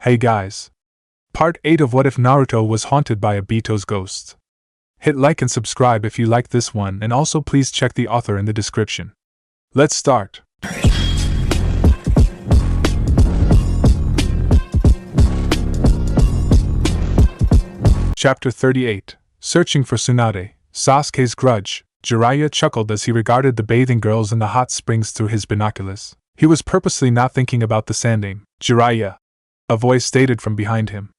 Hey guys. Part 8 of What If Naruto Was Haunted by Obito's Ghost. Hit like and subscribe if you like this one, and also please check the author in the description. Let's start. Chapter 38. Searching for Tsunade, Sasuke's Grudge. Jiraiya chuckled as he regarded the bathing girls in the hot springs through his binoculars. He was purposely not thinking about the Sandaime. Jiraiya, a voice stated from behind him.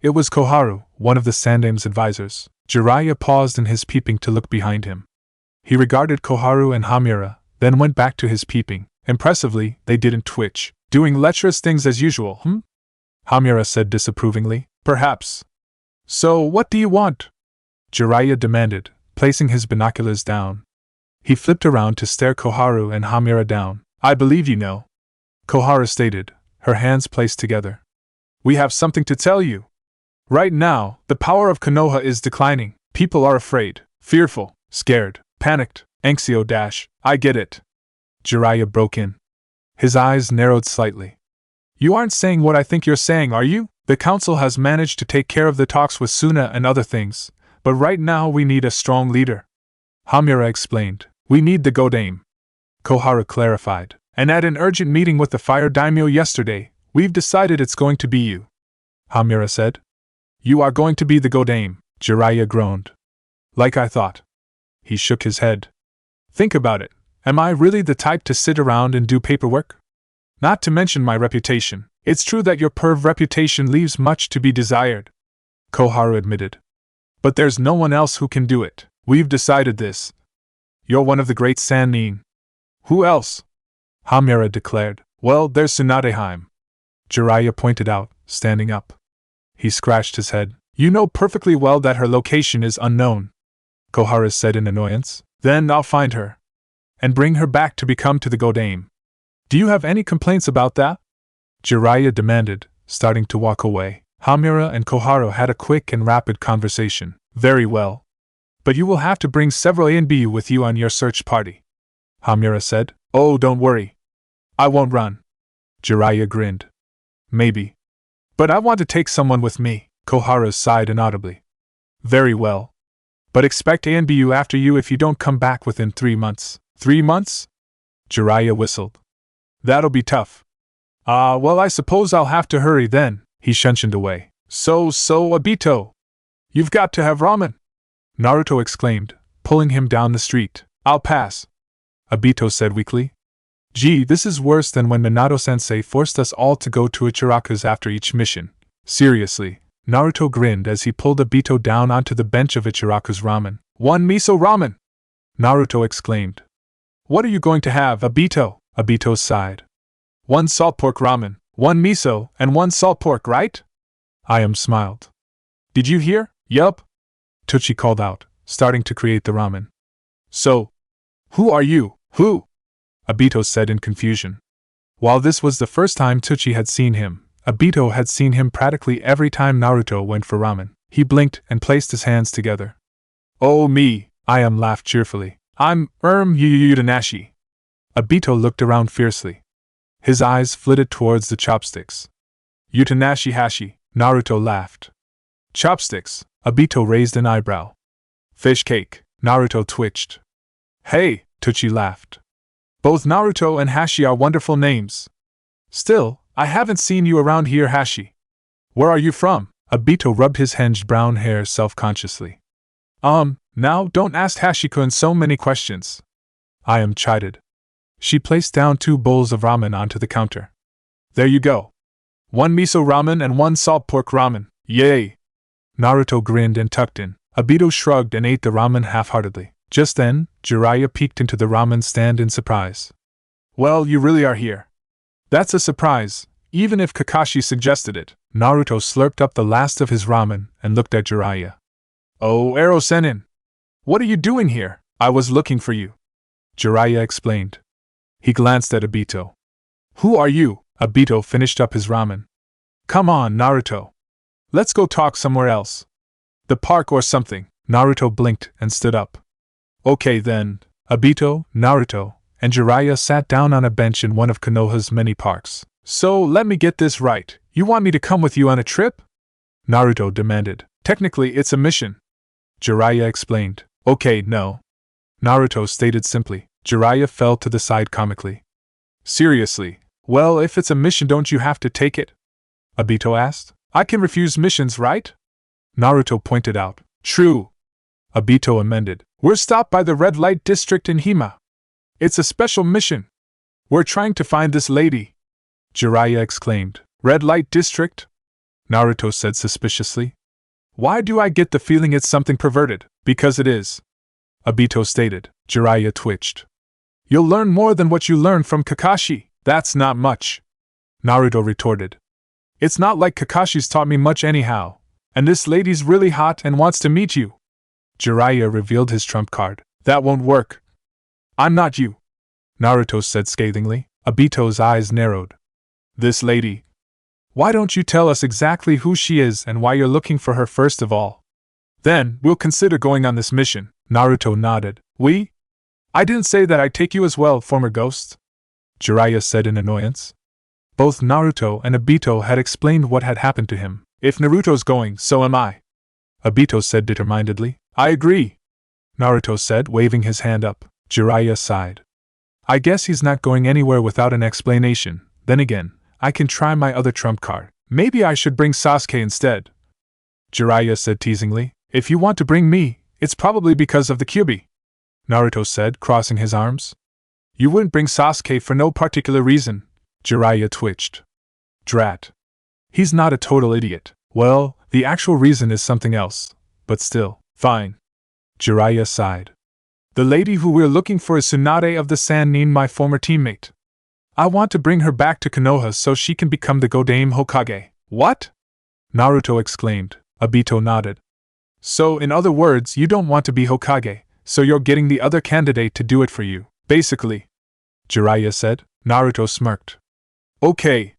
It was Koharu, one of the Sandaime's advisors. Jiraiya paused in his peeping to look behind him. He regarded Koharu and Hamura, then went back to his peeping. Impressively, they didn't twitch. Doing lecherous things as usual, Hamura said disapprovingly. Perhaps. So, what do you want? Jiraiya demanded, placing his binoculars down. He flipped around to stare Koharu and Hamura down. I believe you know, Koharu stated, her hands placed together. We have something to tell you. Right now, the power of Konoha is declining. People are afraid, fearful, scared, panicked, anxio-. I get it. Jiraiya broke in. His eyes narrowed slightly. You aren't saying what I think you're saying, are you? The council has managed to take care of the talks with Suna and other things, but right now we need a strong leader. Hamura explained. We need the Godame. Koharu clarified. And at an urgent meeting with the Fire Daimyo yesterday, we've decided it's going to be you. Hamura said. You are going to be the Godame, Jiraiya groaned. Like I thought. He shook his head. Think about it. Am I really the type to sit around and do paperwork? Not to mention my reputation. It's true that your perv reputation leaves much to be desired, Koharu admitted. But there's no one else who can do it. We've decided this. You're one of the great Sannin. Who else? Hamura declared. Well, there's Tsunadeheim. Jiraiya pointed out, standing up. He scratched his head. You know perfectly well that her location is unknown, Koharu said in annoyance. Then I'll find her. And bring her back to become to the Godame. Do you have any complaints about that? Jiraiya demanded, starting to walk away. Hamura and Koharu had a quick and rapid conversation. Very well. But you will have to bring several A and B with you on your search party, Hamura said. Oh, don't worry. I won't run. Jiraiya grinned. Maybe. But I want to take someone with me, Koharu sighed inaudibly. Very well. But expect A and BU after you if you don't come back within 3 months. 3 months? Jiraiya whistled. That'll be tough. Well, I suppose I'll have to hurry then, he shunshined away. So, Obito. You've got to have ramen, Naruto exclaimed, pulling him down the street. I'll pass, Obito said weakly. Gee, this is worse than when Minato-sensei forced us all to go to Ichiraku's after each mission. Seriously, Naruto grinned as he pulled Obito down onto the bench of Ichiraku's ramen. One miso ramen! Naruto exclaimed. What are you going to have, Obito? Obito sighed. 1 salt pork ramen, 1 miso, and 1 salt pork, right? I smiled. Did you hear? Yup. Tucci called out, starting to create the ramen. So, who are you? Who? Obito said in confusion. While this was the first time Tucci had seen him, Obito had seen him practically every time Naruto went for ramen. He blinked and placed his hands together. Oh me, I laughed cheerfully. I'm, Utanashi. Obito looked around fiercely. His eyes flitted towards the chopsticks. Utanashi Hashi, Naruto laughed. Chopsticks, Obito raised an eyebrow. Fish cake, Naruto twitched. Hey, Tucci laughed. Both Naruto and Hashi are wonderful names. Still, I haven't seen you around here, Hashi. Where are you from? Obito rubbed his hinged brown hair self-consciously. Now don't ask Hashiko so many questions. I chided. She placed down 2 bowls of ramen onto the counter. There you go. 1 miso ramen and 1 salt pork ramen. Yay! Naruto grinned and tucked in. Obito shrugged and ate the ramen half-heartedly. Just then, Jiraiya peeked into the ramen stand in surprise. Well, you really are here. That's a surprise, even if Kakashi suggested it. Naruto slurped up the last of his ramen and looked at Jiraiya. Oh, Ero-sennin! What are you doing here? I was looking for you, Jiraiya explained. He glanced at Obito. Who are you? Obito finished up his ramen. Come on, Naruto. Let's go talk somewhere else. The park or something. Naruto blinked and stood up. Okay then. Obito, Naruto, and Jiraiya sat down on a bench in one of Konoha's many parks. So let me get this right. You want me to come with you on a trip? Naruto demanded. Technically, it's a mission. Jiraiya explained. Okay, no. Naruto stated simply. Jiraiya fell to the side comically. Seriously? Well, if it's a mission, don't you have to take it? Obito asked. I can refuse missions, right? Naruto pointed out. True. Obito amended. We're stopped by the red light district in Hima. It's a special mission. We're trying to find this lady. Jiraiya exclaimed. Red light district? Naruto said suspiciously. Why do I get the feeling it's something perverted? Because it is. Obito stated. Jiraiya twitched. You'll learn more than what you learned from Kakashi. That's not much. Naruto retorted. It's not like Kakashi's taught me much anyhow. And this lady's really hot and wants to meet you. Jiraiya revealed his trump card. That won't work. I'm not you. Naruto said scathingly. Obito's eyes narrowed. This lady. Why don't you tell us exactly who she is and why you're looking for her first of all? Then, we'll consider going on this mission. Naruto nodded. We? I didn't say that I'd take you as well, former ghost. Jiraiya said in annoyance. Both Naruto and Obito had explained what had happened to him. If Naruto's going, so am I. Obito said determinedly. I agree. Naruto said, waving his hand up. Jiraiya sighed. I guess he's not going anywhere without an explanation. Then again, I can try my other trump card. Maybe I should bring Sasuke instead. Jiraiya said teasingly. If you want to bring me, it's probably because of the Kyuubi. Naruto said, crossing his arms. You wouldn't bring Sasuke for no particular reason. Jiraiya twitched. Drat. He's not a total idiot. Well, the actual reason is something else. But still, fine. Jiraiya sighed. The lady who we're looking for is Tsunade of the Sannin, my former teammate. I want to bring her back to Konoha so she can become the Godame Hokage. What? Naruto exclaimed. Obito nodded. So, in other words, you don't want to be Hokage, so you're getting the other candidate to do it for you, basically. Jiraiya said. Naruto smirked. Okay.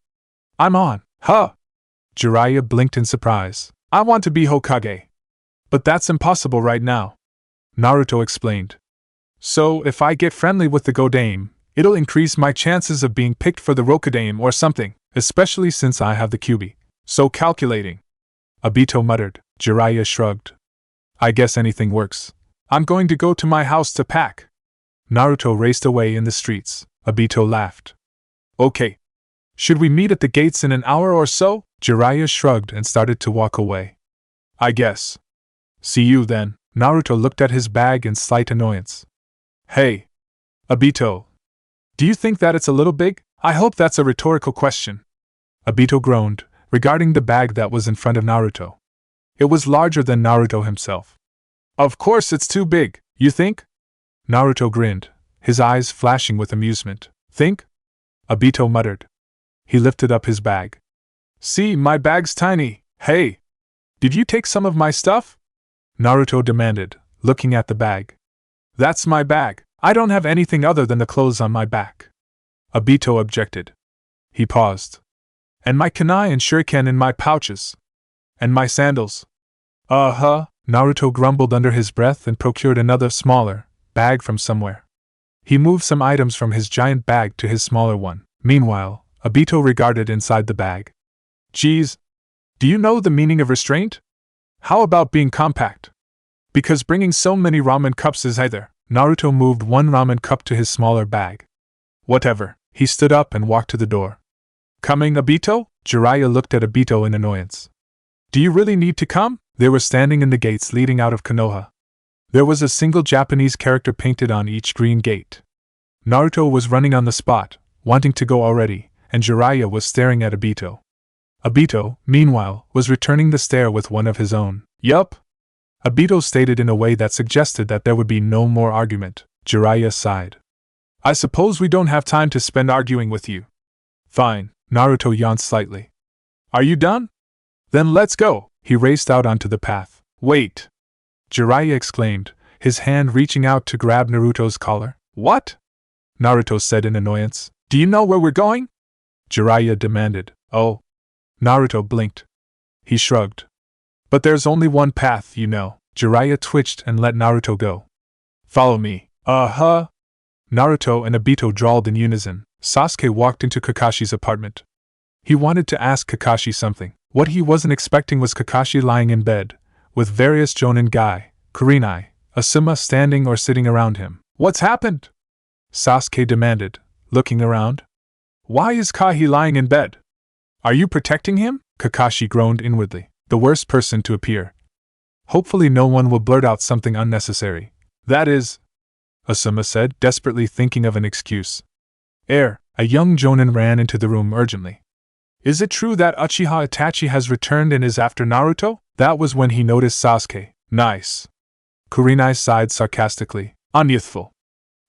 I'm on. Huh. Jiraiya blinked in surprise. I want to be Hokage. But that's impossible right now. Naruto explained. So, if I get friendly with the Godame, it'll increase my chances of being picked for the Rokudaime or something, especially since I have the Kyuubi. So calculating. Obito muttered. Jiraiya shrugged. I guess anything works. I'm going to go to my house to pack. Naruto raced away in the streets. Obito laughed. Okay. Should we meet at the gates in an hour or so? Jiraiya shrugged and started to walk away. I guess. See you then. Naruto looked at his bag in slight annoyance. Hey. Obito. Do you think that it's a little big? I hope that's a rhetorical question. Obito groaned, regarding the bag that was in front of Naruto. It was larger than Naruto himself. Of course it's too big, you think? Naruto grinned, his eyes flashing with amusement. Think? Obito muttered. He lifted up his bag. See, my bag's tiny. Hey! Did you take some of my stuff? Naruto demanded, looking at the bag. That's my bag. I don't have anything other than the clothes on my back. Obito objected. He paused. And my kunai and shuriken in my pouches. And my sandals. Uh-huh, Naruto grumbled under his breath and procured another smaller bag from somewhere. He moved some items from his giant bag to his smaller one. Meanwhile, Obito regarded inside the bag. Geez, do you know the meaning of restraint? How about being compact? Because bringing so many ramen cups is either. Naruto moved one ramen cup to his smaller bag. Whatever. He stood up and walked to the door. Coming, Obito? Jiraiya looked at Obito in annoyance. Do you really need to come? They were standing in the gates leading out of Konoha. There was a single Japanese character painted on each green gate. Naruto was running on the spot, wanting to go already, and Jiraiya was staring at Obito. Obito, meanwhile, was returning the stare with one of his own. Yup. Obito stated in a way that suggested that there would be no more argument. Jiraiya sighed. I suppose we don't have time to spend arguing with you. Fine. Naruto yawned slightly. Are you done? Then let's go. He raced out onto the path. Wait! Jiraiya exclaimed, his hand reaching out to grab Naruto's collar. What? Naruto said in annoyance. Do you know where we're going? Jiraiya demanded. Oh. Naruto blinked. He shrugged. But there's only one path, you know. Jiraiya twitched and let Naruto go. Follow me. Uh-huh. Naruto and Obito drawled in unison. Sasuke walked into Kakashi's apartment. He wanted to ask Kakashi something. What he wasn't expecting was Kakashi lying in bed, with various Jonin Gai, Kurenai, Asuma standing or sitting around him. What's happened? Sasuke demanded, looking around. Why is Kahi lying in bed? Are you protecting him? Kakashi groaned inwardly, the worst person to appear. Hopefully no one will blurt out something unnecessary. That is, Asuma said, desperately thinking of an excuse. A young Jonin ran into the room urgently. Is it true that Uchiha Itachi has returned and is after Naruto? That was when he noticed Sasuke. Nice. Kurenai sighed sarcastically. Unyouthful.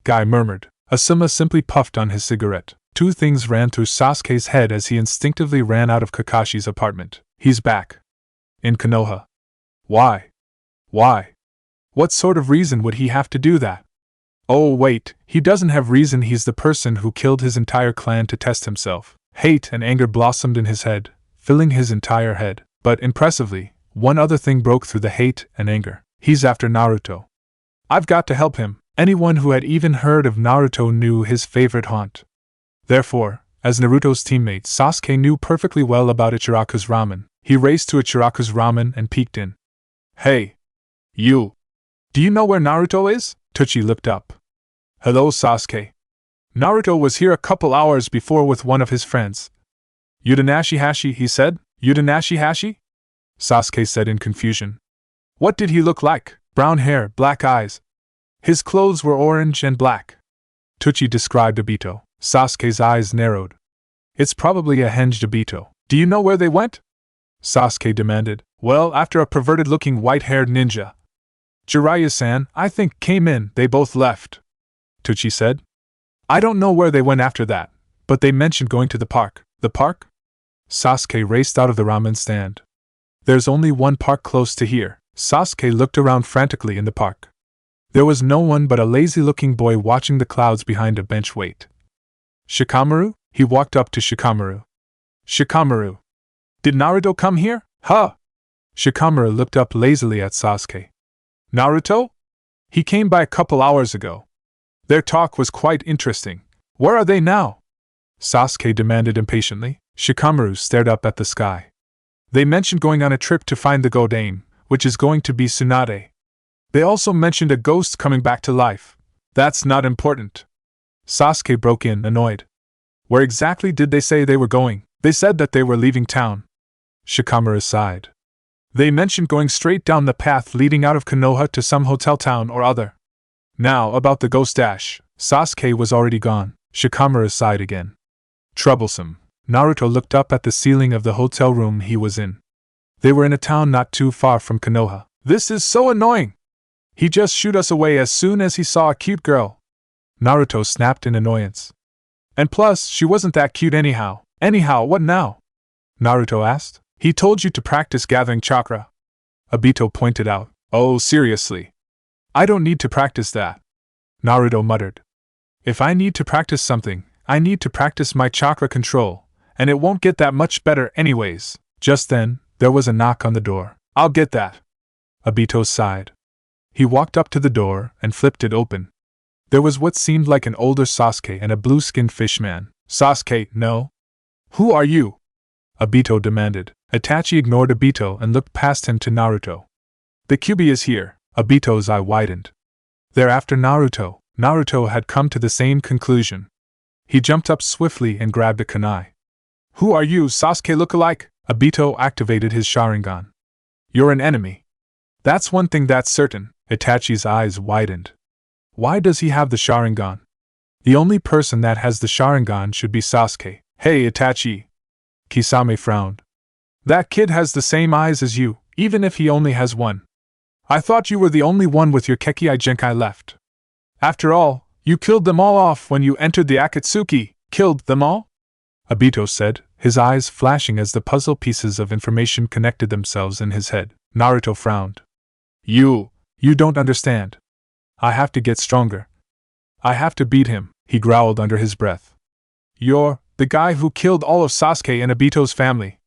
Guy murmured. Asuma simply puffed on his cigarette. Two things ran through Sasuke's head as he instinctively ran out of Kakashi's apartment. He's back. In Konoha. Why? Why? What sort of reason would he have to do that? Oh wait, he doesn't have reason. He's the person who killed his entire clan to test himself. Hate and anger blossomed in his head, filling his entire head. But impressively, one other thing broke through the hate and anger. He's after Naruto. I've got to help him. Anyone who had even heard of Naruto knew his favorite haunt. Therefore, as Naruto's teammate, Sasuke knew perfectly well about Ichiraku's ramen. He raced to Ichiraku's ramen and peeked in. Hey! You! Do you know where Naruto is? Tsuchi looked up. Hello, Sasuke. Naruto was here a couple hours before with one of his friends. Udanashi Hashi, he said. Udanashi Hashi? Sasuke said in confusion. What did he look like? Brown hair, black eyes. His clothes were orange and black. Tsuchi described Obito. Sasuke's eyes narrowed. It's probably a henged Obito. Do you know where they went? Sasuke demanded. Well, after a perverted-looking white-haired ninja. Jiraiya-san, I think, came in. They both left. Tsuchi said. I don't know where they went after that, but they mentioned going to the park. The park? Sasuke raced out of the ramen stand. There's only one park close to here. Sasuke looked around frantically in the park. There was no one but a lazy-looking boy watching the clouds behind a bench wait. Shikamaru? He walked up to Shikamaru. Shikamaru. Did Naruto come here? Huh? Shikamaru looked up lazily at Sasuke. Naruto? He came by a couple hours ago. Their talk was quite interesting. Where are they now? Sasuke demanded impatiently. Shikamaru stared up at the sky. They mentioned going on a trip to find the Godame, which is going to be Tsunade. They also mentioned a ghost coming back to life. That's not important. Sasuke broke in, annoyed. Where exactly did they say they were going? They said that they were leaving town. Shikamaru sighed. They mentioned going straight down the path leading out of Konoha to some hotel town or other. Now, about the ghost dash. Sasuke was already gone. Shikamaru sighed again. Troublesome. Naruto looked up at the ceiling of the hotel room he was in. They were in a town not too far from Konoha. This is so annoying! He just shooed us away as soon as he saw a cute girl. Naruto snapped in annoyance. And plus, she wasn't that cute anyhow. Anyhow, what now? Naruto asked. He told you to practice gathering chakra. Obito pointed out. Oh, seriously. I don't need to practice that. Naruto muttered. If I need to practice something, I need to practice my chakra control, and it won't get that much better anyways. Just then, there was a knock on the door. I'll get that. Obito sighed. He walked up to the door and flipped it open. There was what seemed like an older Sasuke and a blue-skinned fish man. Sasuke, no. Who are you? Obito demanded. Itachi ignored Obito and looked past him to Naruto. The Kyuubi is here. Obito's eye widened. They're after Naruto. Naruto had come to the same conclusion. He jumped up swiftly and grabbed a kunai. Who are you, Sasuke lookalike? Obito activated his Sharingan. You're an enemy. That's one thing that's certain. Itachi's eyes widened. Why does he have the Sharingan? The only person that has the Sharingan should be Sasuke. Hey, Itachi. Kisame frowned. That kid has the same eyes as you, even if he only has one. I thought you were the only one with your Kekkei Genkai left. After all, you killed them all off when you entered the Akatsuki. Killed them all? Obito said, his eyes flashing as the puzzle pieces of information connected themselves in his head. Naruto frowned. You don't understand. I have to get stronger. I have to beat him, he growled under his breath. You're the guy who killed all of Sasuke and Obito's family.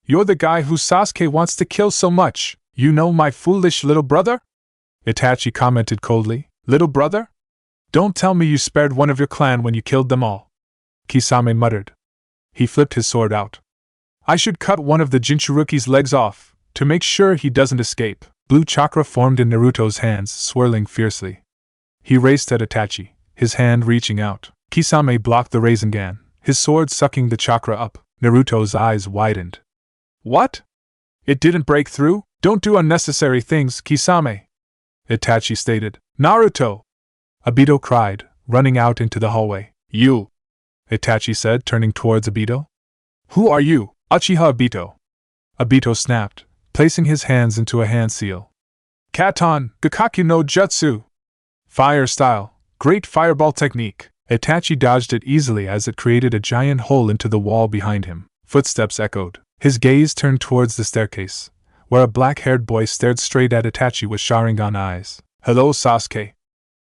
You're the guy who Sasuke wants to kill so much. You know my foolish little brother? Itachi commented coldly. Little brother? Don't tell me you spared one of your clan when you killed them all. Kisame muttered. He flipped his sword out. I should cut one of the Jinchuruki's legs off, to make sure he doesn't escape. Blue chakra formed in Naruto's hands, swirling fiercely. He raced at Itachi, his hand reaching out. Kisame blocked the Rasengan, his sword sucking the chakra up. Naruto's eyes widened. What? It didn't break through? Don't do unnecessary things, Kisame, Itachi stated. Naruto! Obito cried, running out into the hallway. You! Itachi said, turning towards Obito. Who are you? Uchiha Obito. Obito snapped, placing his hands into a hand seal. Katon, Gakkaku no Jutsu! Fire style, great fireball technique. Itachi dodged it easily as it created a giant hole into the wall behind him. Footsteps echoed. His gaze turned towards the staircase, where a black-haired boy stared straight at Itachi with Sharingan eyes. Hello, Sasuke,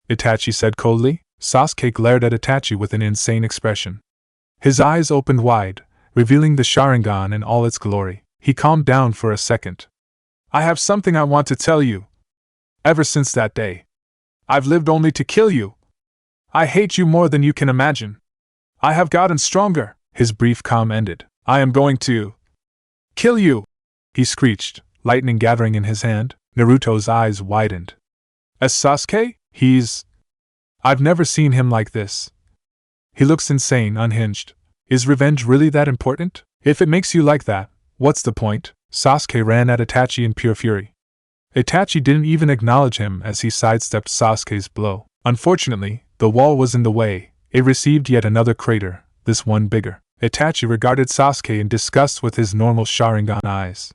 Itachi said coldly. Sasuke glared at Itachi with an insane expression. His eyes opened wide, revealing the Sharingan in all its glory. He calmed down for a second. I have something I want to tell you. Ever since that day, I've lived only to kill you. I hate you more than you can imagine. I have gotten stronger. His brief calm ended. I am going to kill you, he screeched, lightning gathering in his hand. Naruto's eyes widened. As Sasuke? I've never seen him like this. He looks insane, unhinged. Is revenge really that important? If it makes you like that, what's the point? Sasuke ran at Itachi in pure fury. Itachi didn't even acknowledge him as he sidestepped Sasuke's blow. Unfortunately, the wall was in the way. It received yet another crater, this one bigger. Itachi regarded Sasuke in disgust with his normal Sharingan eyes.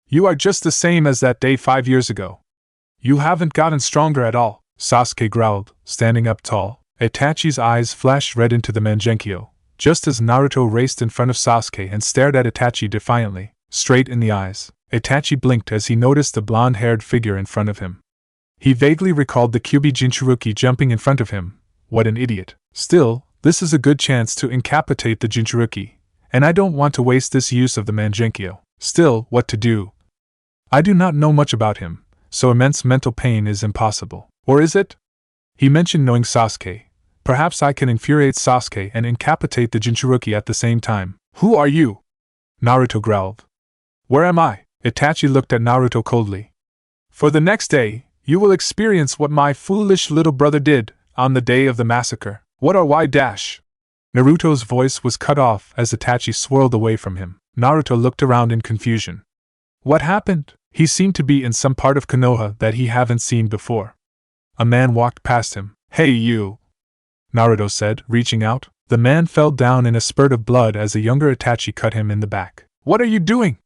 You are just the same as that day 5 years ago. You haven't gotten stronger at all, Sasuke growled, standing up tall. Itachi's eyes flashed red into the Mangenkyo, just as Naruto raced in front of Sasuke and stared at Itachi defiantly, straight in the eyes. Itachi blinked as he noticed the blonde-haired figure in front of him. He vaguely recalled the Kyuubi Jinchuruki jumping in front of him. What an idiot. Still, this is a good chance to incapacitate the Jinchuruki, and I don't want to waste this use of the Mangenkyo. Still, what to do? I do not know much about him, so immense mental pain is impossible. Or is it? He mentioned knowing Sasuke. Perhaps I can infuriate Sasuke and incapacitate the Jinchuruki at the same time. Who are you? Naruto growled. Where am I? Itachi looked at Naruto coldly. For the next day, you will experience what my foolish little brother did on the day of the massacre. What are y-? Naruto's voice was cut off as Itachi swirled away from him. Naruto looked around in confusion. What happened? He seemed to be in some part of Konoha that he haven't seen before. A man walked past him. Hey you! Naruto said, reaching out. The man fell down in a spurt of blood as a younger Itachi cut him in the back. What are you doing?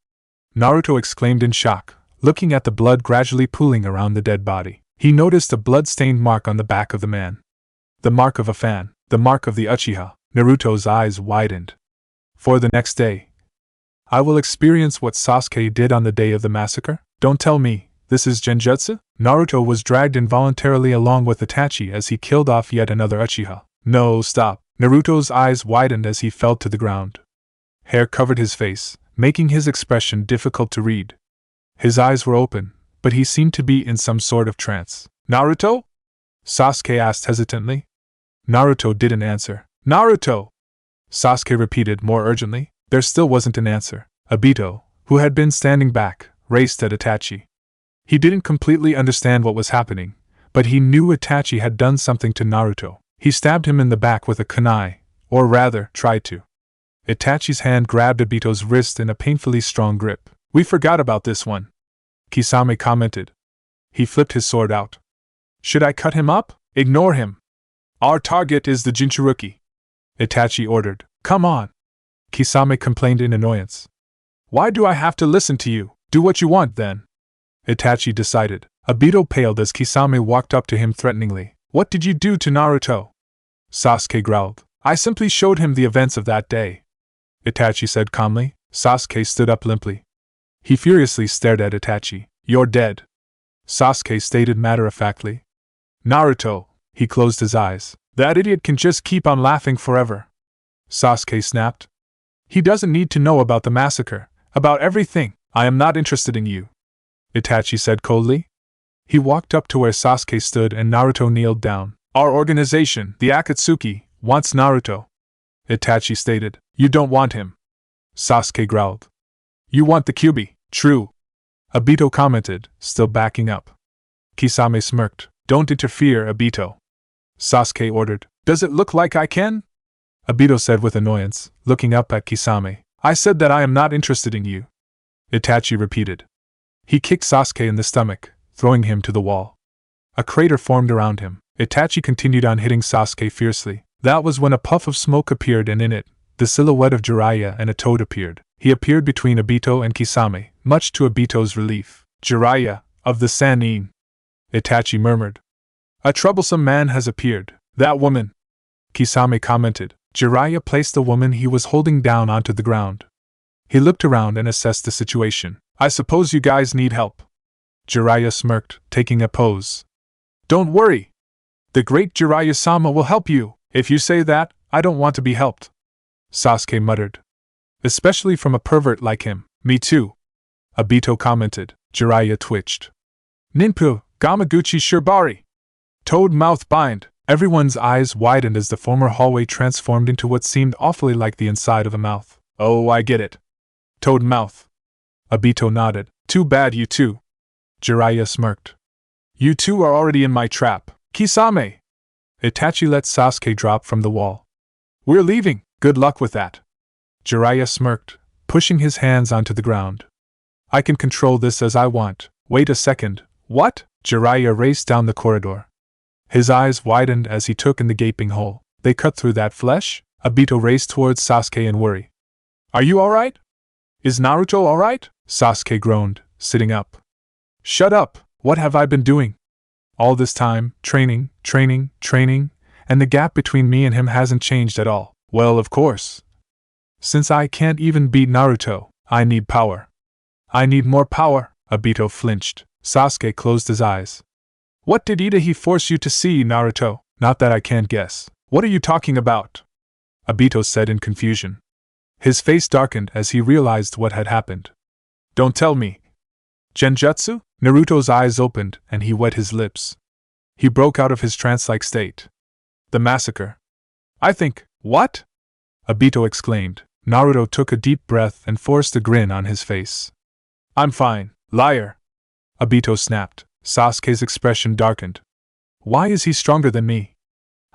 Naruto exclaimed in shock, looking at the blood gradually pooling around the dead body. He noticed a blood-stained mark on the back of the man. The mark of a fan, the mark of the Uchiha. Naruto's eyes widened. For the next day, I will experience what Sasuke did on the day of the massacre? Don't tell me, this is Genjutsu? Naruto was dragged involuntarily along with Itachi as he killed off yet another Uchiha. No, stop. Naruto's eyes widened as he fell to the ground. Hair covered his face, making his expression difficult to read. His eyes were open, but he seemed to be in some sort of trance. Naruto? Sasuke asked hesitantly. Naruto didn't answer. Naruto! Sasuke repeated more urgently. There still wasn't an answer. Obito, who had been standing back, raced at Itachi. He didn't completely understand what was happening, but he knew Itachi had done something to Naruto. He stabbed him in the back with a kunai, or rather, tried to. Itachi's hand grabbed Obito's wrist in a painfully strong grip. We forgot about this one, Kisame commented. He flipped his sword out. Should I cut him up? Ignore him. Our target is the Jinchuruki, Itachi ordered. Come on, Kisame complained in annoyance. Why do I have to listen to you? Do what you want then, Itachi decided. Obito paled as Kisame walked up to him threateningly. What did you do to Naruto? Sasuke growled. I simply showed him the events of that day, Itachi said calmly. Sasuke stood up limply. He furiously stared at Itachi. You're dead, Sasuke stated matter-of-factly. Naruto, he closed his eyes. That idiot can just keep on laughing forever, Sasuke snapped. He doesn't need to know about the massacre, about everything. I am not interested in you, Itachi said coldly. He walked up to where Sasuke stood and Naruto kneeled down. Our organization, the Akatsuki, wants Naruto, Itachi stated. You don't want him, Sasuke growled. You want the Kyuubi, true? Obito commented, still backing up. Kisame smirked. Don't interfere, Obito. Sasuke ordered. Does it look like I can? Obito said with annoyance, looking up at Kisame. I said that I am not interested in you. Itachi repeated. He kicked Sasuke in the stomach, throwing him to the wall. A crater formed around him. Itachi continued on hitting Sasuke fiercely. That was when a puff of smoke appeared, and in it, the silhouette of Jiraiya and a toad appeared. He appeared between Obito and Kisame, much to Obito's relief. Jiraiya, of the Sannin. Itachi murmured. A troublesome man has appeared. That woman. Kisame commented. Jiraiya placed the woman he was holding down onto the ground. He looked around and assessed the situation. I suppose you guys need help. Jiraiya smirked, taking a pose. Don't worry. The great Jiraiya-sama will help you. If you say that, I don't want to be helped. Sasuke muttered. Especially from a pervert like him. Me too. Obito commented. Jiraiya twitched. Ninpu, Gamaguchi Shirbari. Toad mouth bind. Everyone's eyes widened as the former hallway transformed into what seemed awfully like the inside of a mouth. Oh, I get it. Toad mouth. Obito nodded. Too bad you two. Jiraiya smirked. You two are already in my trap. Kisame. Itachi let Sasuke drop from the wall. We're leaving. Good luck with that. Jiraiya smirked, pushing his hands onto the ground. I can control this as I want. Wait a second. What? Jiraiya raced down the corridor. His eyes widened as he took in the gaping hole. They cut through that flesh? Obito raced towards Sasuke in worry. Are you alright? Is Naruto alright? Sasuke groaned, sitting up. Shut up! What have I been doing? All this time, training, and the gap between me and him hasn't changed at all. Well, of course. Since I can't even beat Naruto, I need power. I need more power. Obito flinched. Sasuke closed his eyes. What did Itachi force you to see, Naruto? Not that I can't guess. What are you talking about? Obito said in confusion. His face darkened as he realized what had happened. Don't tell me. Genjutsu? Naruto's eyes opened and he wet his lips. He broke out of his trance-like state. The massacre. I think, what? Obito exclaimed. Naruto took a deep breath and forced a grin on his face. I'm fine, liar. Obito snapped. Sasuke's expression darkened. Why is he stronger than me?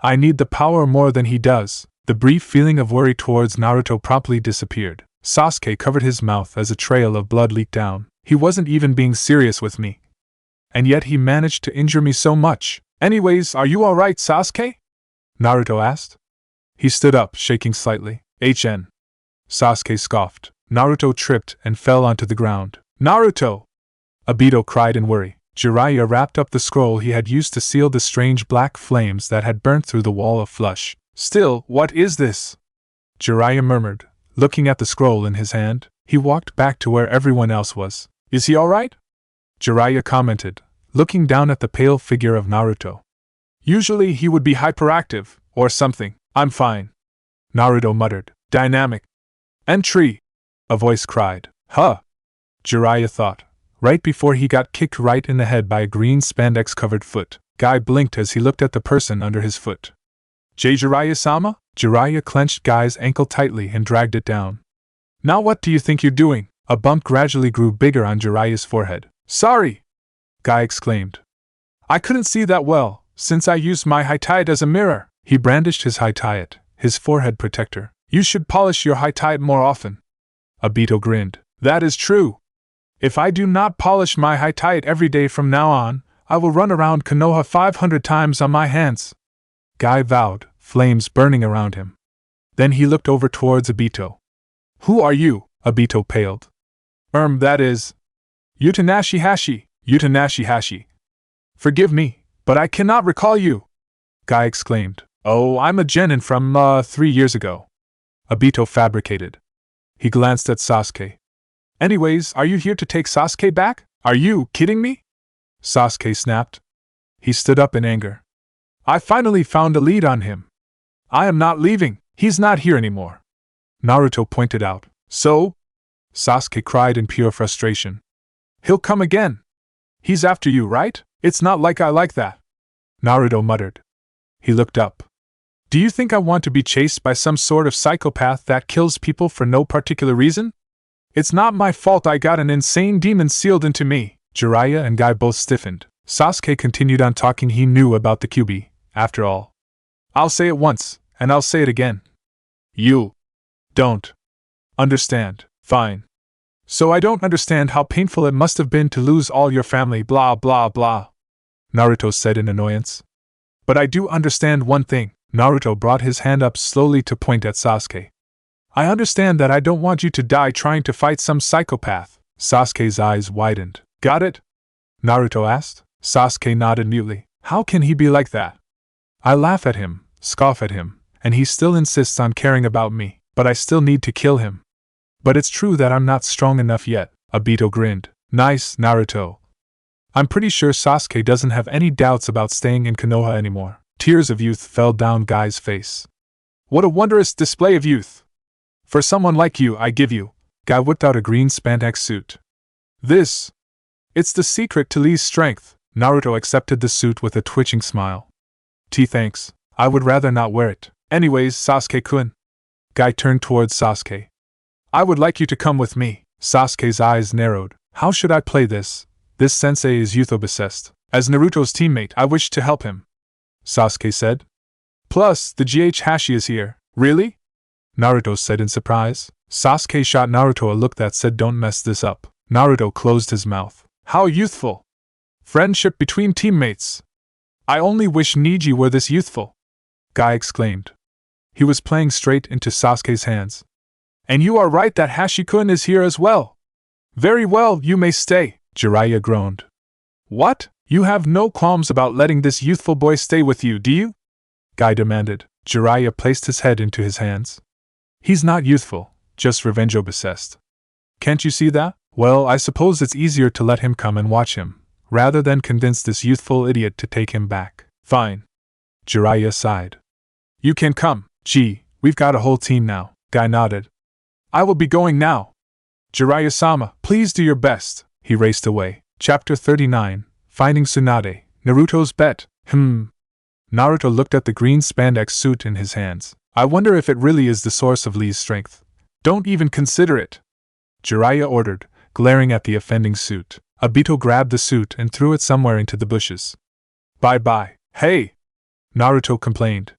I need the power more than he does. The brief feeling of worry towards Naruto promptly disappeared. Sasuke covered his mouth as a trail of blood leaked down. He wasn't even being serious with me. And yet he managed to injure me so much. Anyways, are you alright, Sasuke? Naruto asked. He stood up, shaking slightly. HN. Sasuke scoffed. Naruto tripped and fell onto the ground. Naruto! Obito cried in worry. Jiraiya wrapped up the scroll he had used to seal the strange black flames that had burnt through the wall of flesh. Still, what is this? Jiraiya murmured, looking at the scroll in his hand. He walked back to where everyone else was. Is he alright? Jiraiya commented, looking down at the pale figure of Naruto. Usually he would be hyperactive, or something. I'm fine. Naruto muttered. Dynamic. Entry! A voice cried. Huh! Jiraiya thought. Right before he got kicked right in the head by a green spandex-covered foot. Guy blinked as he looked at the person under his foot. Jiraiya-sama? Jiraiya clenched Guy's ankle tightly and dragged it down. Now what do you think you're doing? A bump gradually grew bigger on Jiraiya's forehead. Sorry! Guy exclaimed. I couldn't see that well, since I used my Hitite as a mirror. He brandished his Hitite, his forehead protector. You should polish your Hitite more often. Obito grinned. That is true. If I do not polish my Hitite every day from now on, I will run around Konoha 500 times on my hands. Guy vowed, flames burning around him. Then he looked over towards Obito. Who are you? Obito paled. That is... Utanashi Hashi. Utanashi Hashi. Forgive me, but I cannot recall you. Guy exclaimed. Oh, I'm a genin from, 3 years ago. Obito fabricated. He glanced at Sasuke. Anyways, are you here to take Sasuke back? Are you kidding me? Sasuke snapped. He stood up in anger. I finally found a lead on him. I am not leaving. He's not here anymore. Naruto pointed out. So? Sasuke cried in pure frustration. He'll come again. He's after you, right? It's not like I like that. Naruto muttered. He looked up. Do you think I want to be chased by some sort of psychopath that kills people for no particular reason? It's not my fault I got an insane demon sealed into me. Jiraiya and Guy both stiffened. Sasuke continued on talking he knew about the QB, after all. I'll say it once, and I'll say it again. You don't understand. Fine. So I don't understand how painful it must have been to lose all your family, blah blah blah, Naruto said in annoyance. But I do understand one thing. Naruto brought his hand up slowly to point at Sasuke. I understand that I don't want you to die trying to fight some psychopath. Sasuke's eyes widened. Got it? Naruto asked. Sasuke nodded mutely. How can he be like that? I laugh at him, scoff at him, and he still insists on caring about me, but I still need to kill him. But it's true that I'm not strong enough yet. Obito grinned. Nice, Naruto. I'm pretty sure Sasuke doesn't have any doubts about staying in Konoha anymore. Tears of youth fell down Guy's face. What a wondrous display of youth! For someone like you, I give you. Guy whipped out a green spandex suit. It's the secret to Lee's strength. Naruto accepted the suit with a twitching smile. Thanks. I would rather not wear it. Anyways, Sasuke-kun. Guy turned towards Sasuke. I would like you to come with me. Sasuke's eyes narrowed. How should I play this? This sensei is youth-obsessed. As Naruto's teammate, I wish to help him, Sasuke said. Plus, the GH Hashi is here. Really? Naruto said in surprise. Sasuke shot Naruto a look that said don't mess this up. Naruto closed his mouth. How youthful! Friendship between teammates! I only wish Niji were this youthful! Guy exclaimed. He was playing straight into Sasuke's hands. And you are right that Hashi-kun is here as well. Very well, you may stay, Jiraiya groaned. What? You have no qualms about letting this youthful boy stay with you, do you? Guy demanded. Jiraiya placed his head into his hands. He's not youthful, just revenge-obsessed. Can't you see that? Well, I suppose it's easier to let him come and watch him, rather than convince this youthful idiot to take him back. Fine. Jiraiya sighed. You can come. Gee, we've got a whole team now. Guy nodded. I will be going now. Jiraiya-sama, please do your best. He raced away. Chapter 39, Finding Tsunade, Naruto's Bet. Naruto looked at the green spandex suit in his hands. I wonder if it really is the source of Lee's strength. Don't even consider it, Jiraiya ordered, glaring at the offending suit. Obito grabbed the suit and threw it somewhere into the bushes. Bye-bye. Hey! Naruto complained.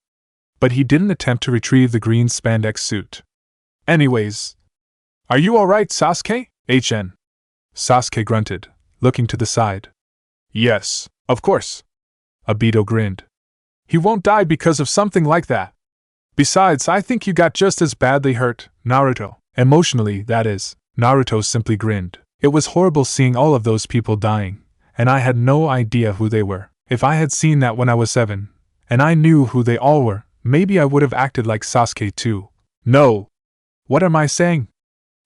But he didn't attempt to retrieve the green spandex suit. Anyways. Are you alright, Sasuke? HN. Sasuke grunted, looking to the side. Yes, of course. Obito grinned. He won't die because of something like that. Besides, I think you got just as badly hurt, Naruto. Emotionally, that is. Naruto simply grinned. It was horrible seeing all of those people dying, and I had no idea who they were. If I had seen that when I was 7, and I knew who they all were, maybe I would have acted like Sasuke too. No! What am I saying?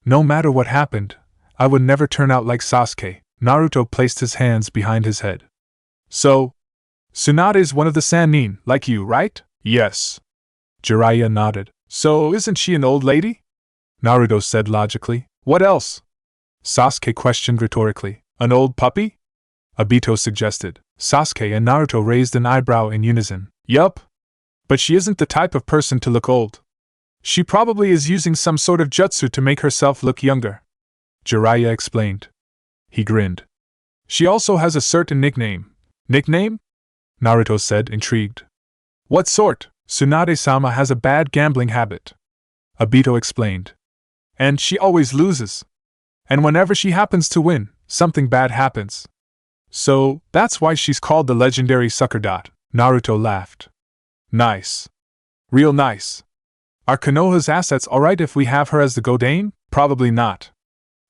No matter what happened, I would never turn out like Sasuke. Naruto placed his hands behind his head. So, Tsunade is one of the Sannin, like you, right? Yes. Jiraiya nodded. So isn't she an old lady? Naruto said logically. What else? Sasuke questioned rhetorically. An old puppy? Obito suggested. Sasuke and Naruto raised an eyebrow in unison. Yup. But she isn't the type of person to look old. She probably is using some sort of jutsu to make herself look younger, Jiraiya explained. He grinned. She also has a certain nickname. Nickname? Naruto said, intrigued. What sort? Tsunade-sama has a bad gambling habit, Obito explained. And she always loses. And whenever she happens to win, something bad happens. So, that's why she's called the legendary sucker. Naruto laughed. Nice. Real nice. Are Konoha's assets alright if we have her as the Godane? Probably not,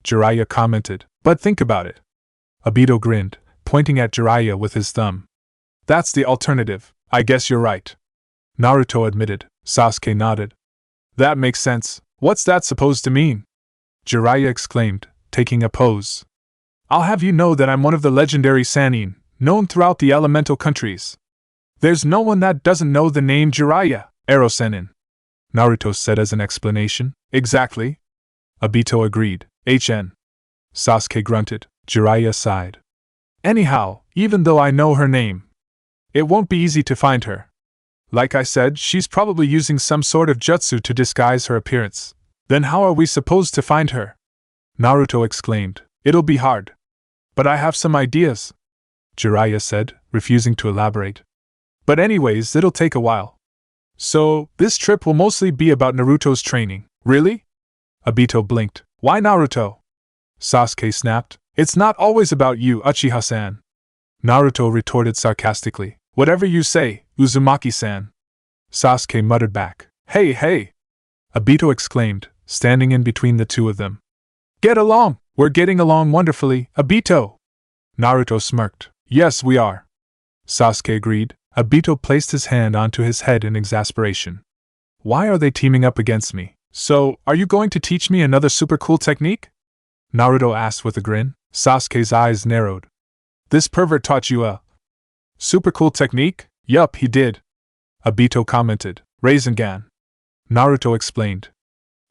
Jiraiya commented. But think about it. Obito grinned, pointing at Jiraiya with his thumb. That's the alternative. I guess you're right, Naruto admitted. Sasuke nodded. That makes sense. What's that supposed to mean? Jiraiya exclaimed, taking a pose. I'll have you know that I'm one of the legendary Sannin, known throughout the elemental countries. There's no one that doesn't know the name Jiraiya, Ero Sennin, Naruto said as an explanation. Exactly. Obito agreed. HN. Sasuke grunted. Jiraiya sighed. Anyhow, even though I know her name, it won't be easy to find her. Like I said, she's probably using some sort of jutsu to disguise her appearance. Then how are we supposed to find her? Naruto exclaimed. It'll be hard. But I have some ideas, Jiraiya said, refusing to elaborate. But anyways, it'll take a while. So, this trip will mostly be about Naruto's training. Really? Obito blinked. Why Naruto? Sasuke snapped. It's not always about you, Uchiha-san. Naruto retorted sarcastically. Whatever you say, Uzumaki-san. Sasuke muttered back. Hey, hey! Obito exclaimed, standing in between the two of them. Get along! We're getting along wonderfully, Obito! Naruto smirked. Yes, we are. Sasuke agreed. Obito placed his hand onto his head in exasperation. Why are they teaming up against me? So, are you going to teach me another super cool technique? Naruto asked with a grin. Sasuke's eyes narrowed. This pervert taught you a super cool technique? Yup, he did. Obito commented. Rasengan. Naruto explained.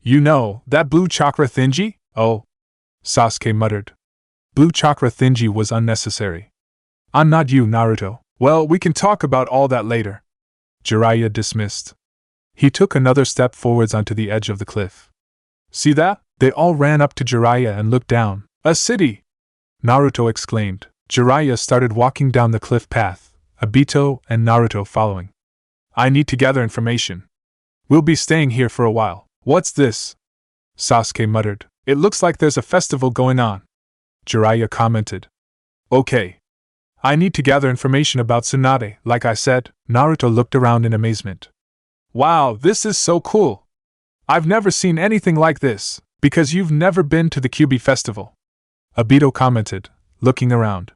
You know, that blue chakra thingy? Oh. Sasuke muttered. Blue chakra thingy was unnecessary. I'm not you, Naruto. Well, we can talk about all that later. Jiraiya dismissed. He took another step forwards onto the edge of the cliff. See that? They all ran up to Jiraiya and looked down. A city! Naruto exclaimed. Jiraiya started walking down the cliff path, Obito and Naruto following. I need to gather information. We'll be staying here for a while. What's this? Sasuke muttered. It looks like there's a festival going on. Jiraiya commented. Okay. I need to gather information about Tsunade, like I said. Naruto looked around in amazement. Wow, this is so cool. I've never seen anything like this, because you've never been to the Kyuubi festival. Obito commented, looking around.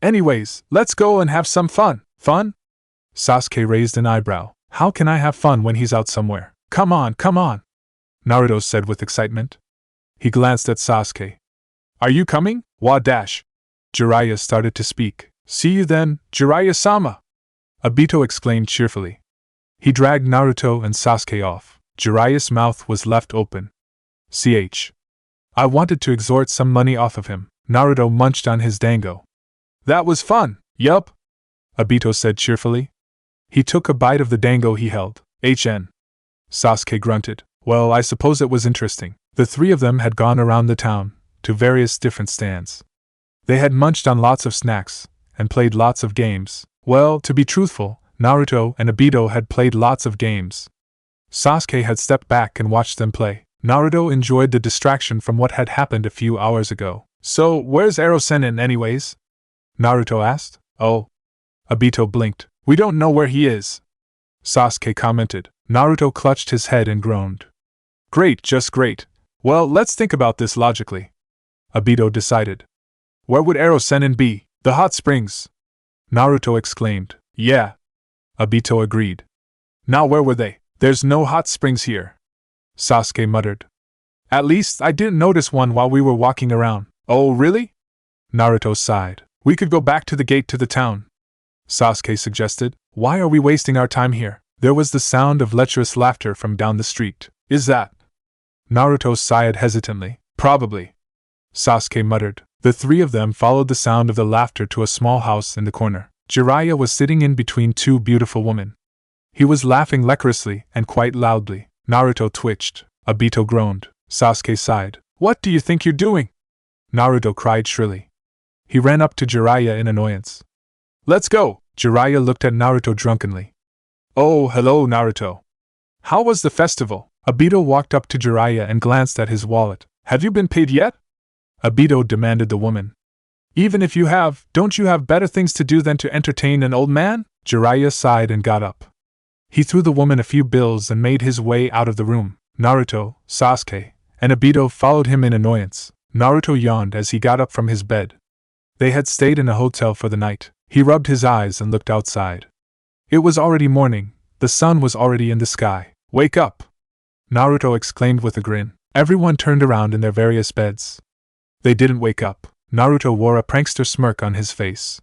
Anyways, let's go and have some fun. Fun? Sasuke raised an eyebrow. How can I have fun when he's out somewhere? Come on, come on! Naruto said with excitement. He glanced at Sasuke. Are you coming? Wa-dash! Jiraiya started to speak. See you then, Jiraiya-sama! Obito exclaimed cheerfully. He dragged Naruto and Sasuke off. Jiraiya's mouth was left open. I wanted to extort some money off of him. Naruto munched on his dango. That was fun, yup, Obito said cheerfully. He took a bite of the dango he held. Sasuke grunted. Well, I suppose it was interesting. The three of them had gone around the town, to various different stands. They had munched on lots of snacks, and played lots of games. Well, to be truthful, Naruto and Obito had played lots of games. Sasuke had stepped back and watched them play. Naruto enjoyed the distraction from what had happened a few hours ago. So, where's Ero-sennin anyways? Naruto asked. Oh. Obito blinked. We don't know where he is. Sasuke commented. Naruto clutched his head and groaned. Great, just great. Well, let's think about this logically. Obito decided. Where would Ero-sennin be? The hot springs. Naruto exclaimed. Yeah. Obito agreed. Now where were they? There's no hot springs here. Sasuke muttered. At least I didn't notice one while we were walking around. Oh, really? Naruto sighed. We could go back to the gate to the town. Sasuke suggested. Why are we wasting our time here? There was the sound of lecherous laughter from down the street. Is that? Naruto sighed hesitantly. Probably. Sasuke muttered. The three of them followed the sound of the laughter to a small house in the corner. Jiraiya was sitting in between two beautiful women. He was laughing lecherously and quite loudly. Naruto twitched. Obito groaned. Sasuke sighed. What do you think you're doing? Naruto cried shrilly. He ran up to Jiraiya in annoyance. Let's go! Jiraiya looked at Naruto drunkenly. Oh, hello, Naruto. How was the festival? Obito walked up to Jiraiya and glanced at his wallet. Have you been paid yet? Obito demanded the woman. Even if you have, don't you have better things to do than to entertain an old man? Jiraiya sighed and got up. He threw the woman a few bills and made his way out of the room. Naruto, Sasuke, and Obito followed him in annoyance. Naruto yawned as he got up from his bed. They had stayed in a hotel for the night. He rubbed his eyes and looked outside. It was already morning. The sun was already in the sky. Wake up! Naruto exclaimed with a grin. Everyone turned around in their various beds. They didn't wake up. Naruto wore a prankster smirk on his face.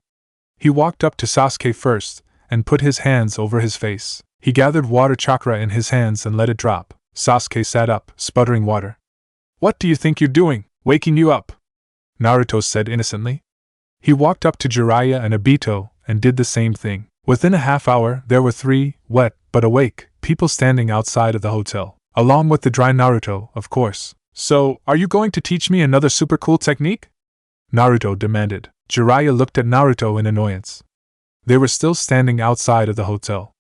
He walked up to Sasuke first, and put his hands over his face. He gathered water chakra in his hands and let it drop. Sasuke sat up, sputtering water. What do you think you're doing, waking you up? Naruto said innocently. He walked up to Jiraiya and Obito, and did the same thing. Within a half hour, there were 3, wet, but awake, people standing outside of the hotel. Along with the dry Naruto, of course. So, are you going to teach me another super cool technique? Naruto demanded. Jiraiya looked at Naruto in annoyance. They were still standing outside of the hotel.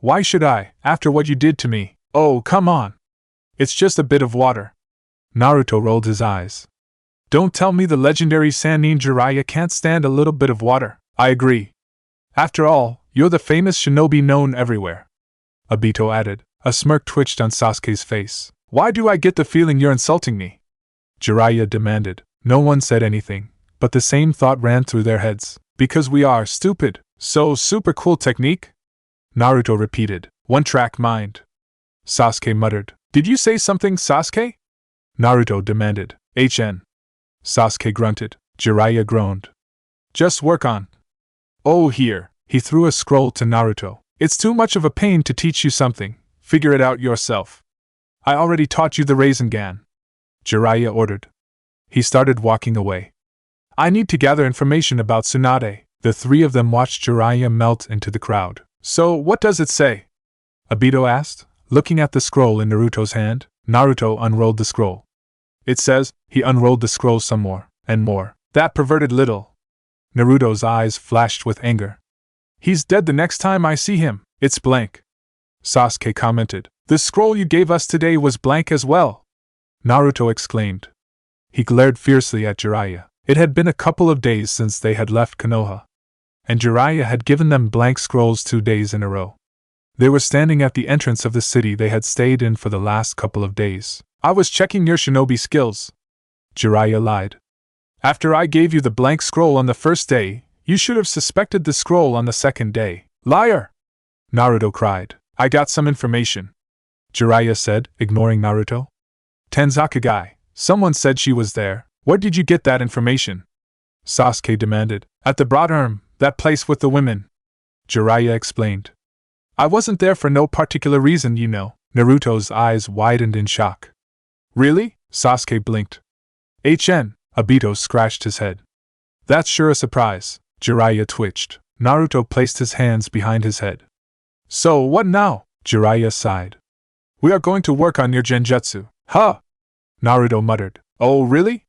Why should I, after what you did to me? Oh, come on. It's just a bit of water. Naruto rolled his eyes. Don't tell me the legendary Sannin Jiraiya can't stand a little bit of water. I agree. After all, you're the famous shinobi known everywhere. Obito added. A smirk twitched on Sasuke's face. Why do I get the feeling you're insulting me? Jiraiya demanded. No one said anything, but the same thought ran through their heads. Because we are stupid. So super cool technique? Naruto repeated. One-track mind. Sasuke muttered. Did you say something, Sasuke? Naruto demanded. HN. Sasuke grunted. Jiraiya groaned. Just work on. Oh, here. He threw a scroll to Naruto. It's too much of a pain to teach you something. Figure it out yourself. I already taught you the Rasengan. Jiraiya ordered. He started walking away. I need to gather information about Tsunade. The three of them watched Jiraiya melt into the crowd. So, what does it say? Obito asked, looking at the scroll in Naruto's hand. Naruto unrolled the scroll. It says, he unrolled the scroll some more, and more. That perverted little. Naruto's eyes flashed with anger. He's dead the next time I see him. It's blank. Sasuke commented. The scroll you gave us today was blank as well. Naruto exclaimed. He glared fiercely at Jiraiya. It had been a couple of days since they had left Konoha, and Jiraiya had given them blank scrolls 2 days in a row. They were standing at the entrance of the city they had stayed in for the last couple of days. I was checking your shinobi skills. Jiraiya lied. After I gave you the blank scroll on the first day, you should have suspected the scroll on the second day. Liar! Naruto cried. I got some information. Jiraiya said, ignoring Naruto. Tenzakagai. Someone said she was there. Where did you get that information? Sasuke demanded. At the Broaderm, that place with the women. Jiraiya explained. I wasn't there for no particular reason, you know. Naruto's eyes widened in shock. Really? Sasuke blinked. HN. Obito scratched his head. That's sure a surprise. Jiraiya twitched. Naruto placed his hands behind his head. So what now? Jiraiya sighed. We are going to work on your genjutsu. Huh? Naruto muttered. Oh, really?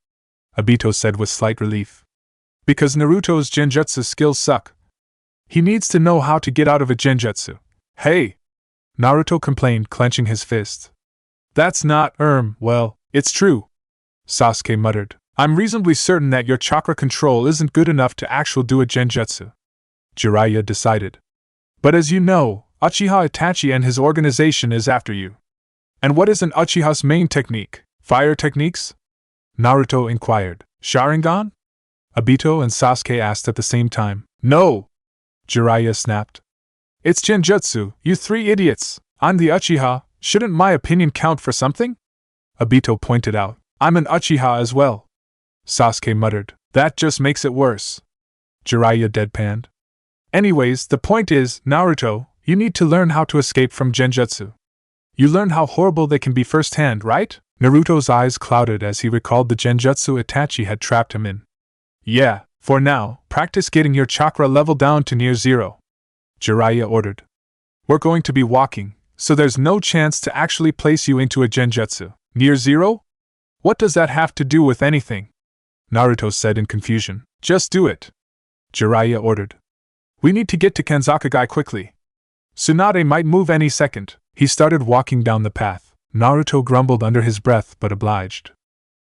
Obito said with slight relief. Because Naruto's genjutsu skills suck. He needs to know how to get out of a genjutsu. Hey! Naruto complained, clenching his fist. That's not, well, it's true. Sasuke muttered. I'm reasonably certain that your chakra control isn't good enough to actually do a genjutsu. Jiraiya decided. But as you know, Uchiha Itachi and his organization is after you. And what is an Uchiha's main technique? Fire techniques? Naruto inquired. Sharingan? Obito and Sasuke asked at the same time. No! Jiraiya snapped. It's genjutsu, you three idiots! I'm the Uchiha, shouldn't my opinion count for something? Obito pointed out. I'm an Uchiha as well. Sasuke muttered. That just makes it worse. Jiraiya deadpanned. Anyways, the point is, Naruto, you need to learn how to escape from genjutsu. You learned how horrible they can be firsthand, right? Naruto's eyes clouded as he recalled the genjutsu Itachi had trapped him in. Yeah, for now, practice getting your chakra level down to near zero. Jiraiya ordered. We're going to be walking, so there's no chance to actually place you into a genjutsu. Near zero? What does that have to do with anything? Naruto said in confusion. Just do it. Jiraiya ordered. We need to get to Kanzakagai quickly. Tsunade might move any second. He started walking down the path. Naruto grumbled under his breath but obliged.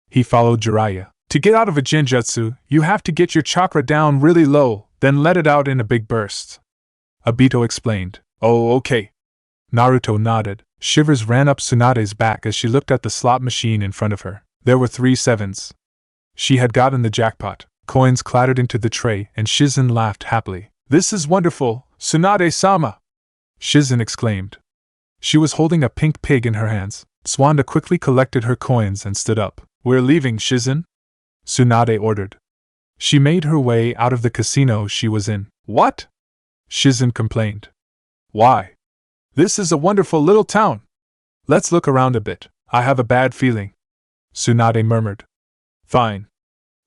He followed Jiraiya. To get out of a genjutsu, you have to get your chakra down really low, then let it out in a big burst. Obito explained. Oh, okay. Naruto nodded. Shivers ran up Tsunade's back as she looked at the slot machine in front of her. There were 3 sevens. She had gotten the jackpot. Coins clattered into the tray and Shizen laughed happily. This is wonderful, Tsunade-sama! Shizen exclaimed. She was holding a pink pig in her hands. Tsunade quickly collected her coins and stood up. We're leaving, Shizen? Tsunade ordered. She made her way out of the casino she was in. What? Shizen complained. Why? This is a wonderful little town. Let's look around a bit. I have a bad feeling. Tsunade murmured. Fine.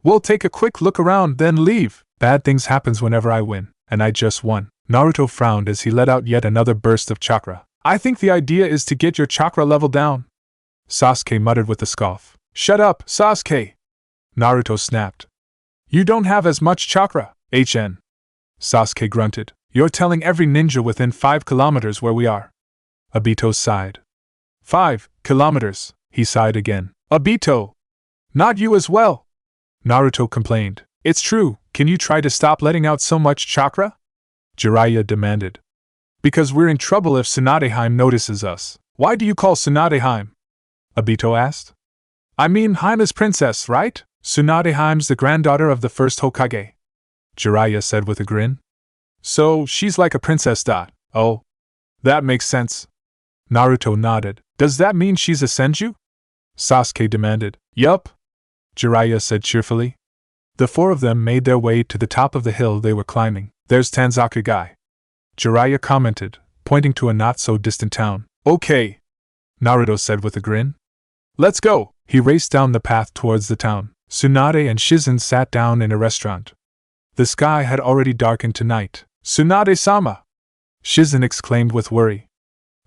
We'll take a quick look around, then leave. Bad things happens whenever I win, and I just won. Naruto frowned as he let out yet another burst of chakra. I think the idea is to get your chakra level down. Sasuke muttered with a scoff. Shut up, Sasuke! Naruto snapped. You don't have as much chakra, HN. Sasuke grunted. You're telling every ninja within 5 kilometers where we are. Obito sighed. 5 kilometers, he sighed again. Obito! Not you as well! Naruto complained. It's true, can you try to stop letting out so much chakra? Jiraiya demanded. Because we're in trouble if Tsunade notices us. Why do you call Tsunade? Obito asked. I mean Haim is princess, right? Tsunade the granddaughter of the first Hokage. Jiraiya said with a grin. So, she's like a princess. Oh. That makes sense. Naruto nodded. Does that mean she's a senju? Sasuke demanded. Yup. Jiraiya said cheerfully. The 4 of them made their way to the top of the hill they were climbing. There's Tanzaku guy. Jiraiya commented, pointing to a not-so-distant town. Okay. Naruto said with a grin. Let's go! He raced down the path towards the town. Tsunade and Shizen sat down in a restaurant. The sky had already darkened to night. Tsunade-sama! Shizen exclaimed with worry.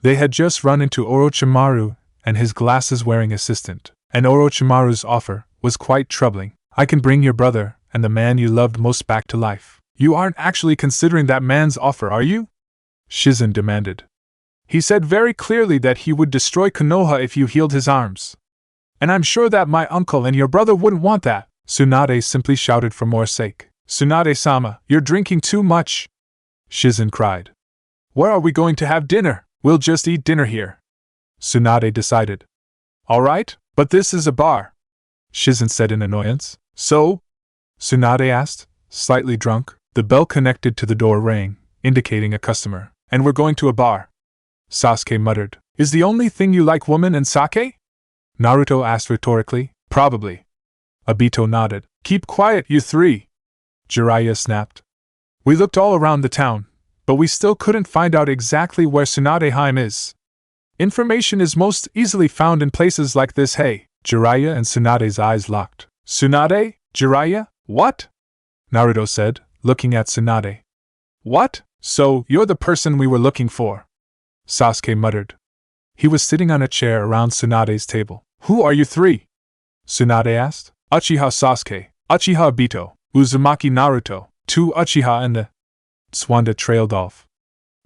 They had just run into Orochimaru and his glasses-wearing assistant, and Orochimaru's offer was quite troubling. I can bring your brother and the man you loved most back to life. You aren't actually considering that man's offer, are you? Shizen demanded. He said very clearly that he would destroy Konoha if you healed his arms. And I'm sure that my uncle and your brother wouldn't want that. Tsunade simply shouted for more sake. Tsunade-sama, you're drinking too much! Shizen cried. Where are we going to have dinner? We'll just eat dinner here. Tsunade decided. Alright, but this is a bar. Shizen said in annoyance. So? Tsunade asked, slightly drunk. The bell connected to the door rang, indicating a customer. And we're going to a bar. Sasuke muttered. Is the only thing you like woman and sake? Naruto asked rhetorically. Probably. Obito nodded. Keep quiet, you 3. Jiraiya snapped. We looked all around the town, but we still couldn't find out exactly where Tsunade is. Information is most easily found in places like this. Hey, Jiraiya and Tsunade's eyes locked. Tsunade? Jiraiya? What? Naruto said, looking at Tsunade. What? So, you're the person we were looking for. Sasuke muttered. He was sitting on a chair around Tsunade's table. Who are you 3? Tsunade asked. Uchiha Sasuke, Uchiha Obito, Uzumaki Naruto, 2 Uchiha and the... Tsunade trailed off.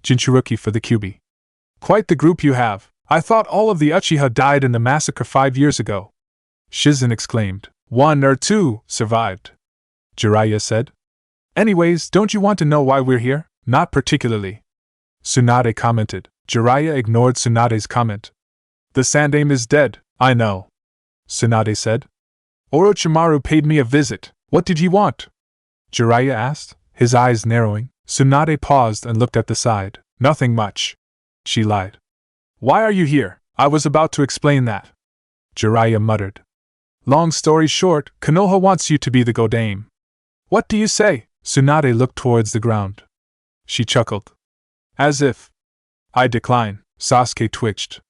Jinchuruki for the Kyuubi. Quite the group you have. I thought all of the Uchiha died in the massacre 5 years ago. Shizen exclaimed. 1 or 2 survived. Jiraiya said. Anyways, don't you want to know why we're here? Not particularly. Tsunade commented. Jiraiya ignored Tsunade's comment. The Sandaime is dead, I know. Tsunade said. Orochimaru paid me a visit. What did he want? Jiraiya asked, his eyes narrowing. Tsunade paused and looked at the side. Nothing much. She lied. Why are you here? I was about to explain that. Jiraiya muttered. Long story short, Konoha wants you to be the Godame. What do you say? Tsunade looked towards the ground. She chuckled. As if. I decline. Sasuke twitched.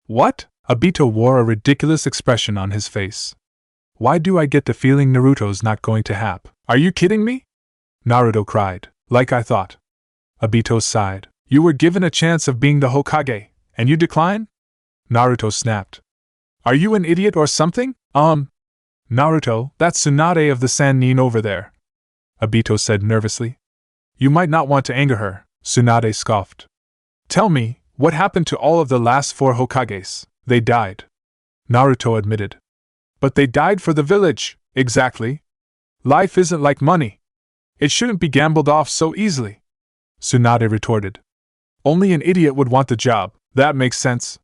What? Obito wore a ridiculous expression on his face. Why do I get the feeling Naruto's not going to happen? Are you kidding me? Naruto cried. Like I thought. Obito sighed. You were given a chance of being the Hokage, and you decline? Naruto snapped. Are you an idiot or something? Naruto, that's Tsunade of the Sannin over there. Obito said nervously. You might not want to anger her, Tsunade scoffed. Tell me, what happened to all of the last 4 Hokages? They died. Naruto admitted. But they died for the village, exactly. Life isn't like money. It shouldn't be gambled off so easily. Tsunade retorted. Only an idiot would want the job, that makes sense.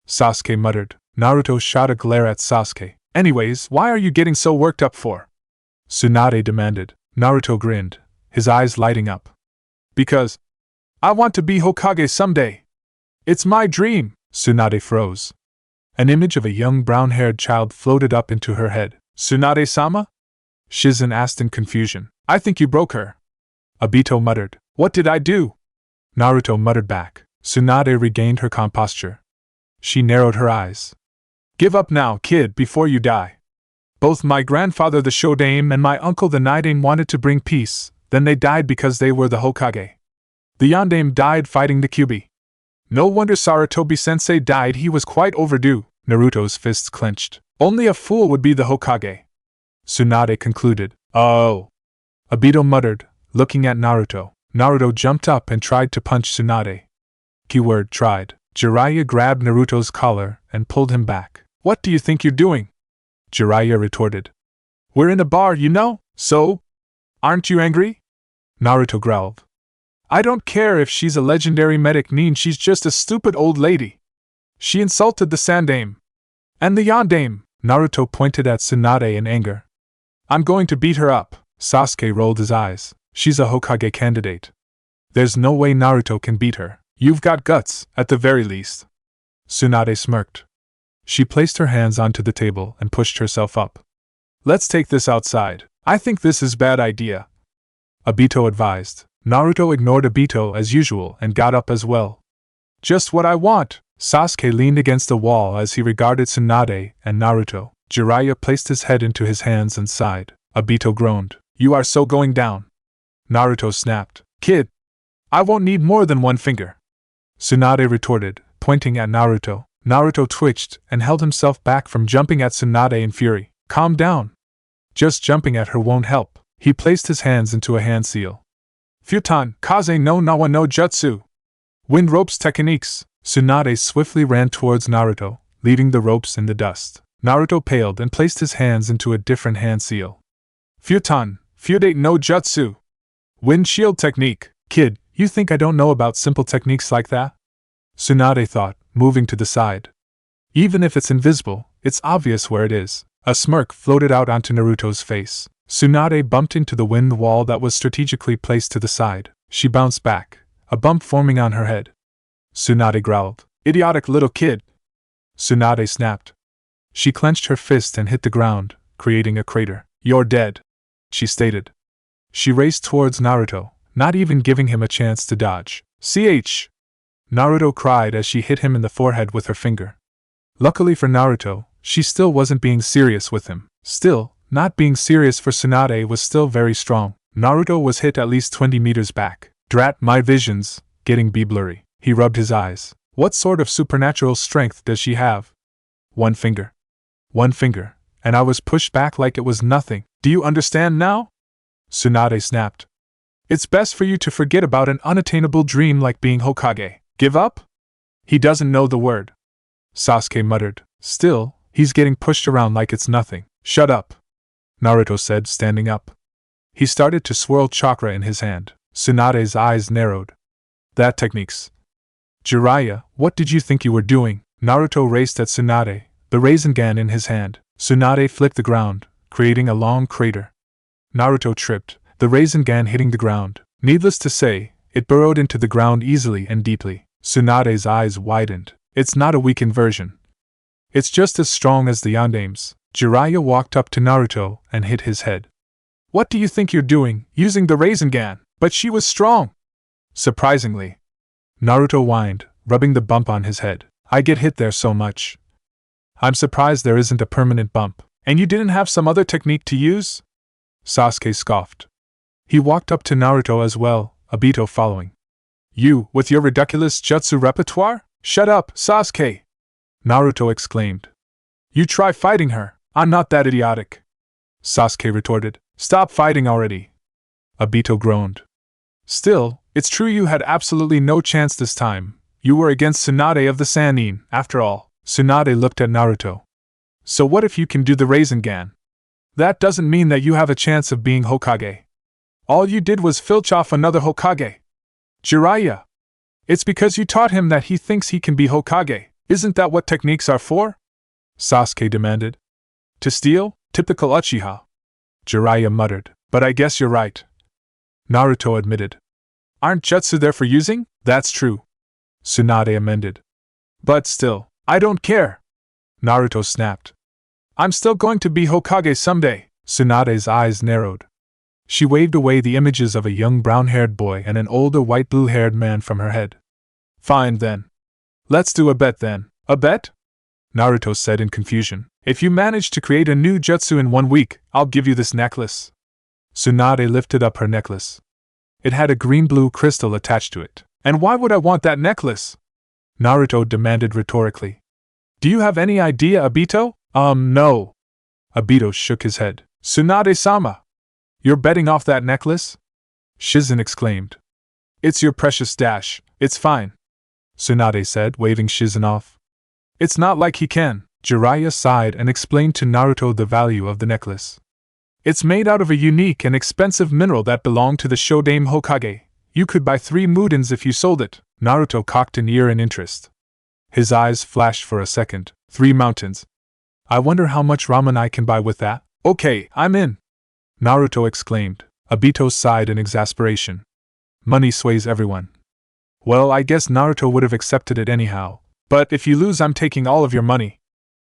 Sasuke muttered. Naruto shot a glare at Sasuke. Anyways, why are you getting so worked up for? Tsunade demanded. Naruto grinned, his eyes lighting up. Because I want to be Hokage someday. It's my dream. Tsunade froze. An image of a young brown-haired child floated up into her head. Tsunade-sama? Shizen asked in confusion. I think you broke her. Obito muttered. What did I do? Naruto muttered back. Tsunade regained her composture. She narrowed her eyes. Give up now, kid, before you die. Both my grandfather the Shodaime and my uncle the Nidaime wanted to bring peace, then they died because they were the Hokage. The Yondaime died fighting the Kyuubi. No wonder Sarutobi-sensei died, he was quite overdue. Naruto's fists clenched. Only a fool would be the Hokage. Tsunade concluded. Oh. Obito muttered, looking at Naruto. Naruto jumped up and tried to punch Tsunade. Keyword tried. Jiraiya grabbed Naruto's collar and pulled him back. What do you think you're doing? Jiraiya retorted. We're in a bar, you know, so? Aren't you angry? Naruto growled. I don't care if she's a legendary medic nin, she's just a stupid old lady. She insulted the Sandame. And the Yandame. Naruto pointed at Tsunade in anger. I'm going to beat her up. Sasuke rolled his eyes. She's a Hokage candidate. There's no way Naruto can beat her. You've got guts, at the very least. Tsunade smirked. She placed her hands onto the table and pushed herself up. Let's take this outside. I think this is a bad idea. Obito advised. Naruto ignored Obito as usual and got up as well. Just what I want. Sasuke leaned against the wall as he regarded Tsunade and Naruto. Jiraiya placed his head into his hands and sighed. Obito groaned. You are so going down. Naruto snapped. Kid, I won't need more than one finger. Tsunade retorted, pointing at Naruto. Naruto twitched and held himself back from jumping at Tsunade in fury. Calm down. Just jumping at her won't help. He placed his hands into a hand seal. Futon, Kaze no Nawa no Jutsu. Wind ropes techniques. Tsunade swiftly ran towards Naruto, leaving the ropes in the dust. Naruto paled and placed his hands into a different hand seal. Futon, Fudate no Jutsu. Wind shield technique. Kid, you think I don't know about simple techniques like that? Tsunade thought, moving to the side. Even if it's invisible, it's obvious where it is. A smirk floated out onto Naruto's face. Tsunade bumped into the wind wall that was strategically placed to the side. She bounced back, a bump forming on her head. Tsunade growled. Idiotic little kid. Tsunade snapped. She clenched her fist and hit the ground, creating a crater. You're dead, she stated. She raced towards Naruto, not even giving him a chance to dodge. CH! Naruto cried as she hit him in the forehead with her finger. Luckily for Naruto, she still wasn't being serious with him. Still, not being serious for Tsunade was still very strong. Naruto was hit at least 20 meters back. Drat, my vision's getting blurry. He rubbed his eyes. What sort of supernatural strength does she have? One finger. One finger, and I was pushed back like it was nothing. Do you understand now? Tsunade snapped. It's best for you to forget about an unattainable dream like being Hokage. Give up? He doesn't know the word. Sasuke muttered. Still, he's getting pushed around like it's nothing. Shut up, Naruto said, standing up. He started to swirl chakra in his hand. Tsunade's eyes narrowed. That technique's. Jiraiya, what did you think you were doing? Naruto raced at Tsunade, the Rasengan in his hand. Tsunade flicked the ground, creating a long crater. Naruto tripped, the Rasengan hitting the ground. Needless to say, it burrowed into the ground easily and deeply. Tsunade's eyes widened. It's not a weakened version. It's just as strong as the Yandame's. Jiraiya walked up to Naruto and hit his head. What do you think you're doing, using the Rasengan? But she was strong. Surprisingly. Naruto whined, rubbing the bump on his head. I get hit there so much. I'm surprised there isn't a permanent bump. And you didn't have some other technique to use? Sasuke scoffed. He walked up to Naruto as well, Obito following. You, with your ridiculous jutsu repertoire? Shut up, Sasuke! Naruto exclaimed. You try fighting her. I'm not that idiotic. Sasuke retorted. Stop fighting already. Obito groaned. Still, it's true you had absolutely no chance this time. You were against Tsunade of the Sannin, after all. Tsunade looked at Naruto. So what if you can do the Rasengan? That doesn't mean that you have a chance of being Hokage. All you did was filch off another Hokage. Jiraiya. It's because you taught him that he thinks he can be Hokage. Isn't that what techniques are for? Sasuke demanded. To steal? Typical Uchiha. Jiraiya muttered. But I guess you're right. Naruto admitted. Aren't jutsu there for using? That's true. Tsunade amended. But still, I don't care. Naruto snapped. I'm still going to be Hokage someday. Tsunade's eyes narrowed. She waved away the images of a young brown-haired boy and an older white-blue-haired man from her head. Fine then. Let's do a bet then. A bet? Naruto said in confusion. If you manage to create a new jutsu in 1 week, I'll give you this necklace. Tsunade lifted up her necklace. It had a green-blue crystal attached to it. And why would I want that necklace? Naruto demanded rhetorically. Do you have any idea, Obito? No. Obito shook his head. Tsunade-sama! You're betting off that necklace? Shizen exclaimed. It's your precious dash, it's fine. Tsunade said, waving Shizen off. It's not like he can. Jiraiya sighed and explained to Naruto the value of the necklace. It's made out of a unique and expensive mineral that belonged to the Shodaime Hokage. You could buy 3 mudens if you sold it. Naruto cocked an ear in interest. His eyes flashed for a second. 3 mountains. I wonder how much ramen I can buy with that. Okay, I'm in. Naruto exclaimed. Obito sighed in exasperation. Money sways everyone. Well, I guess Naruto would have accepted it anyhow. But if you lose, I'm taking all of your money.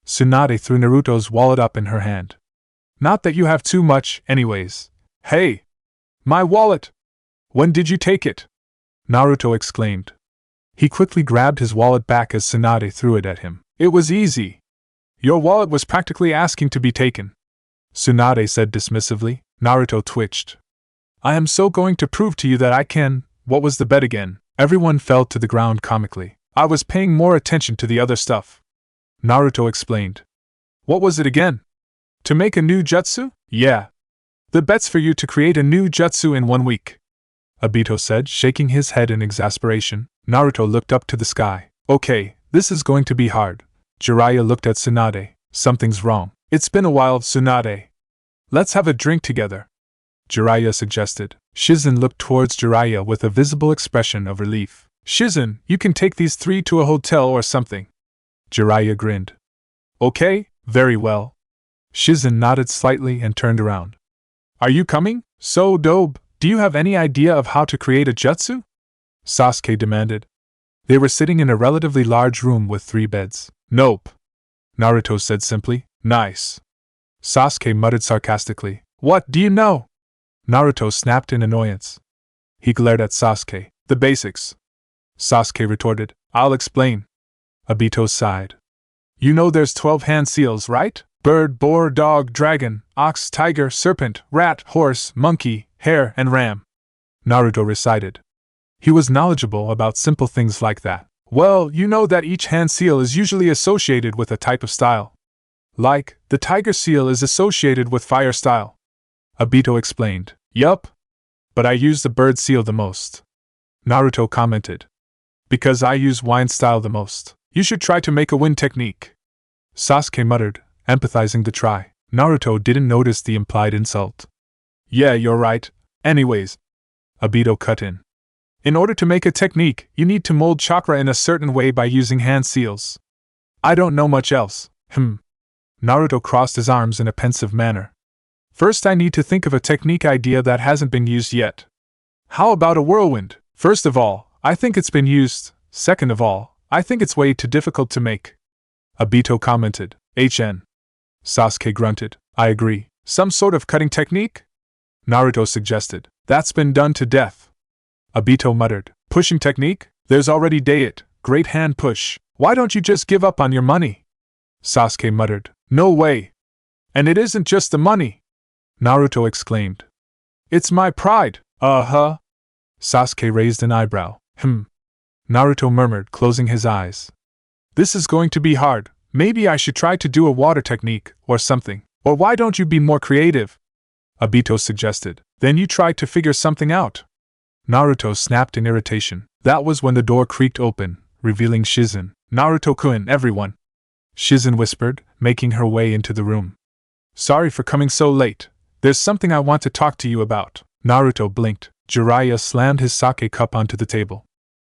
Tsunade threw Naruto's wallet up in her hand. Not that you have too much, anyways. Hey! My wallet! When did you take it? Naruto exclaimed. He quickly grabbed his wallet back as Tsunade threw it at him. It was easy. Your wallet was practically asking to be taken. Tsunade said dismissively. Naruto twitched. I am so going to prove to you that I can. What was the bet again? Everyone fell to the ground comically. I was paying more attention to the other stuff. Naruto explained. What was it again? To make a new jutsu? Yeah. The bet's for you to create a new jutsu in 1 week. Obito said, shaking his head in exasperation. Naruto looked up to the sky. Okay, this is going to be hard. Jiraiya looked at Tsunade. Something's wrong. It's been a while, Tsunade. Let's have a drink together. Jiraiya suggested. Shizen looked towards Jiraiya with a visible expression of relief. Shizen, you can take these 3 to a hotel or something. Jiraiya grinned. Okay, very well. Shizen nodded slightly and turned around. Are you coming? So dope, do you have any idea of how to create a jutsu? Sasuke demanded. They were sitting in a relatively large room with 3 beds. Nope. Naruto said simply. Nice. Sasuke muttered sarcastically. What do you know? Naruto snapped in annoyance. He glared at Sasuke. The basics. Sasuke retorted. I'll explain. Obito sighed. You know there's 12 hand seals, right? Bird, boar, dog, dragon, ox, tiger, serpent, rat, horse, monkey, hare, and ram. Naruto recited. He was knowledgeable about simple things like that. Well, you know that each hand seal is usually associated with a type of style. Like, the tiger seal is associated with fire style. Obito explained. Yup. But I use the bird seal the most. Naruto commented. Because I use wine style the most. You should try to make a wind technique. Sasuke muttered, empathizing to try. Naruto didn't notice the implied insult. Yeah, you're right. Anyways. Obito cut in. In order to make a technique, you need to mold chakra in a certain way by using hand seals. I don't know much else. Naruto crossed his arms in a pensive manner. First, I need to think of a technique idea that hasn't been used yet. How about a whirlwind? First of all, I think it's been used. Second of all, I think it's way too difficult to make. Obito commented. Sasuke grunted. I agree. Some sort of cutting technique? Naruto suggested. That's been done to death. Obito muttered. Pushing technique? There's already Date, great hand push. Why don't you just give up on your money? Sasuke muttered. No way. And it isn't just the money. Naruto exclaimed. It's my pride. Sasuke raised an eyebrow. Naruto murmured, closing his eyes. This is going to be hard. Maybe I should try to do a water technique, or something. Or why don't you be more creative? Obito suggested. Then you try to figure something out. Naruto snapped in irritation. That was when the door creaked open, revealing Shizen. Naruto-kun, everyone. Shizen whispered, making her way into the room. Sorry for coming so late. There's something I want to talk to you about. Naruto blinked. Jiraiya slammed his sake cup onto the table.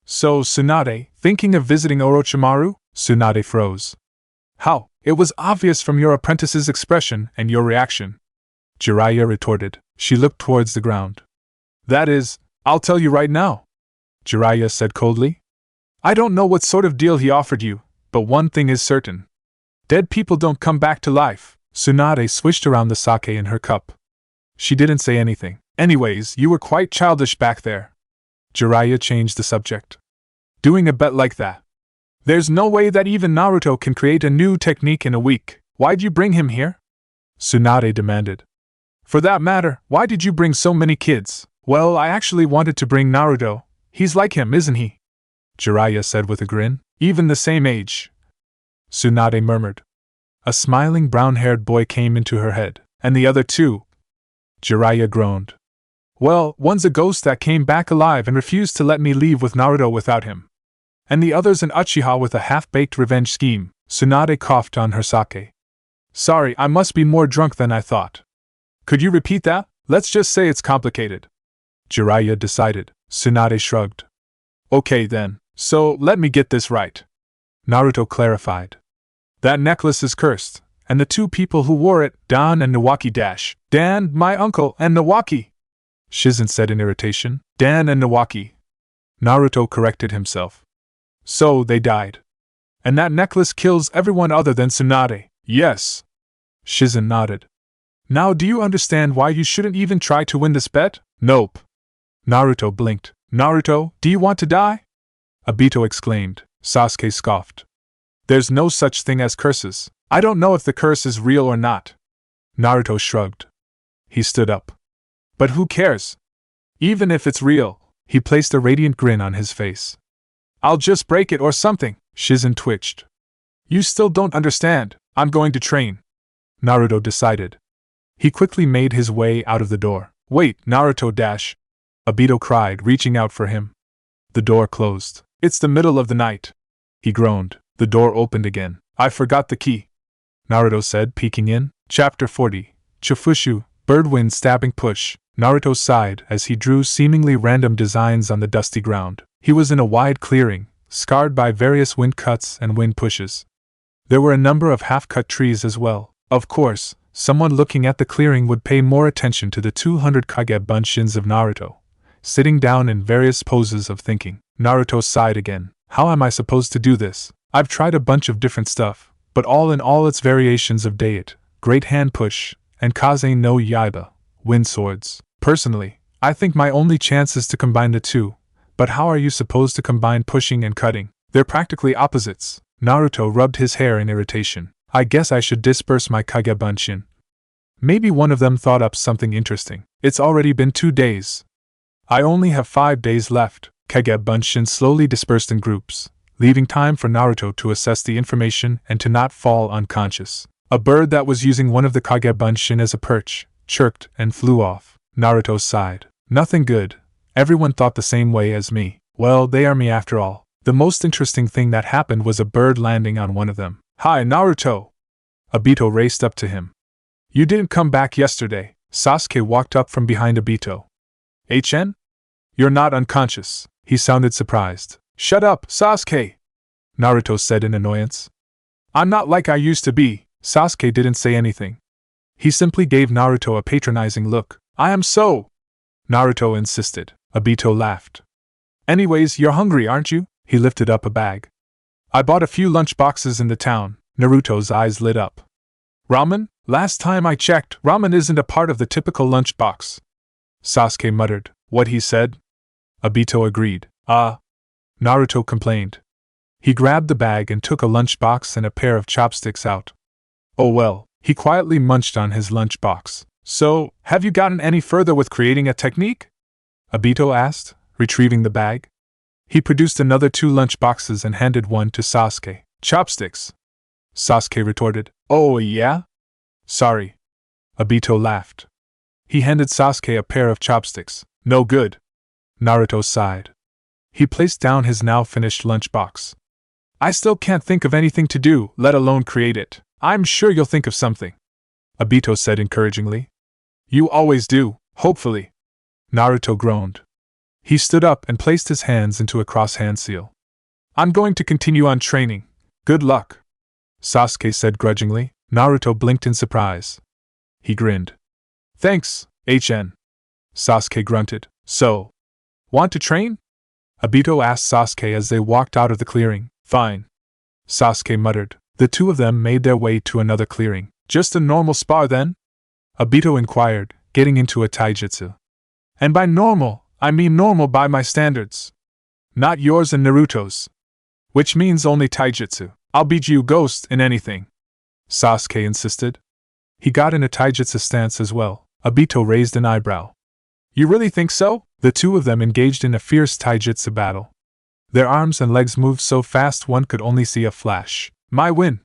So, Tsunade, thinking of visiting Orochimaru? Tsunade froze. How? It was obvious from your apprentice's expression and your reaction. Jiraiya retorted. She looked towards the ground. That is, I'll tell you right now. Jiraiya said coldly. I don't know what sort of deal he offered you, but one thing is certain. Dead people don't come back to life. Tsunade swished around the sake in her cup. She didn't say anything. Anyways, you were quite childish back there. Jiraiya changed the subject. Doing a bet like that. There's no way that even Naruto can create a new technique in a week. Why'd you bring him here? Tsunade demanded. For that matter, why did you bring so many kids? Well, I actually wanted to bring Naruto. He's like him, isn't he? Jiraiya said with a grin. Even the same age. Tsunade murmured. A smiling brown-haired boy came into her head. And the other two? Jiraiya groaned. Well, one's a ghost that came back alive and refused to let me leave with Naruto without him. And the other's an Uchiha with a half-baked revenge scheme. Tsunade coughed on her sake. Sorry, I must be more drunk than I thought. Could you repeat that? Let's just say it's complicated. Jiraiya decided. Tsunade shrugged. Okay then, so let me get this right. Naruto clarified. That necklace is cursed, and the two people who wore it, Dan and Nawaki dash. Dan, my uncle, and Nawaki. Shizen said in irritation. Dan and Nawaki. Naruto corrected himself. So they died. And that necklace kills everyone other than Tsunade. Yes. Shizen nodded. Now do you understand why you shouldn't even try to win this bet? Nope. Naruto blinked. Naruto, do you want to die? Obito exclaimed. Sasuke scoffed. There's no such thing as curses. I don't know if the curse is real or not. Naruto shrugged. He stood up. But who cares? Even if it's real, he placed a radiant grin on his face. I'll just break it or something, Shizen twitched. You still don't understand. I'm going to train. Naruto decided. He quickly made his way out of the door. Wait, Naruto dash. Obito cried, reaching out for him. The door closed. It's the middle of the night. He groaned. The door opened again. I forgot the key. Naruto said, peeking in. Chapter 40. Chufushu, Birdwind Stabbing Push. Naruto sighed as he drew seemingly random designs on the dusty ground. He was in a wide clearing, scarred by various wind cuts and wind pushes. There were a number of half-cut trees as well. Of course, someone looking at the clearing would pay more attention to the 200 Kage Bunshins of Naruto, sitting down in various poses of thinking. Naruto sighed again. How am I supposed to do this? I've tried a bunch of different stuff, but all in all it's variations of Date, Great Hand Push, and Kaze no Yaiba, Wind Swords. Personally, I think my only chance is to combine the two, but how are you supposed to combine pushing and cutting? They're practically opposites. Naruto rubbed his hair in irritation. I guess I should disperse my Kage Bunshin. Maybe one of them thought up something interesting. It's already been 2 days. I only have 5 days left. Kage Bunshin slowly dispersed in groups, leaving time for Naruto to assess the information and to not fall unconscious. A bird that was using one of the Kage Bunshin as a perch chirped and flew off. Naruto sighed. Nothing good. Everyone thought the same way as me. Well, they are me after all. The most interesting thing that happened was a bird landing on one of them. Hi, Naruto! Obito raced up to him. You didn't come back yesterday. Sasuke walked up from behind Obito. HN? You're not unconscious. He sounded surprised. Shut up, Sasuke! Naruto said in annoyance. I'm not like I used to be. Sasuke didn't say anything. He simply gave Naruto a patronizing look. I am so! Naruto insisted. Obito laughed. Anyways, you're hungry, aren't you? He lifted up a bag. I bought a few lunch boxes in the town. Naruto's eyes lit up. Ramen? Last time I checked, ramen isn't a part of the typical lunch box. Sasuke muttered. What he said? Obito agreed. Naruto complained. He grabbed the bag and took a lunchbox and a pair of chopsticks out. Oh well, he quietly munched on his lunchbox. So, have you gotten any further with creating a technique? Obito asked, retrieving the bag. He produced another 2 lunchboxes and handed one to Sasuke. Chopsticks. Sasuke retorted. Oh yeah? Sorry. Obito laughed. He handed Sasuke a pair of chopsticks. No good. Naruto sighed. He placed down his now finished lunchbox. I still can't think of anything to do, let alone create it. I'm sure you'll think of something. Obito said encouragingly. You always do, hopefully. Naruto groaned. He stood up and placed his hands into a cross-hand seal. I'm going to continue on training. Good luck. Sasuke said grudgingly. Naruto blinked in surprise. He grinned. Thanks, HN. Sasuke grunted. So, want to train? Obito asked Sasuke as they walked out of the clearing. Fine. Sasuke muttered. The two of them made their way to another clearing. Just a normal spar then? Obito inquired, getting into a taijutsu. And by normal, I mean normal by my standards. Not yours and Naruto's. Which means only taijutsu. I'll beat you, Ghost, in anything. Sasuke insisted. He got in a taijutsu stance as well. Obito raised an eyebrow. You really think so? The two of them engaged in a fierce taijutsu battle. Their arms and legs moved so fast one could only see a flash. My win!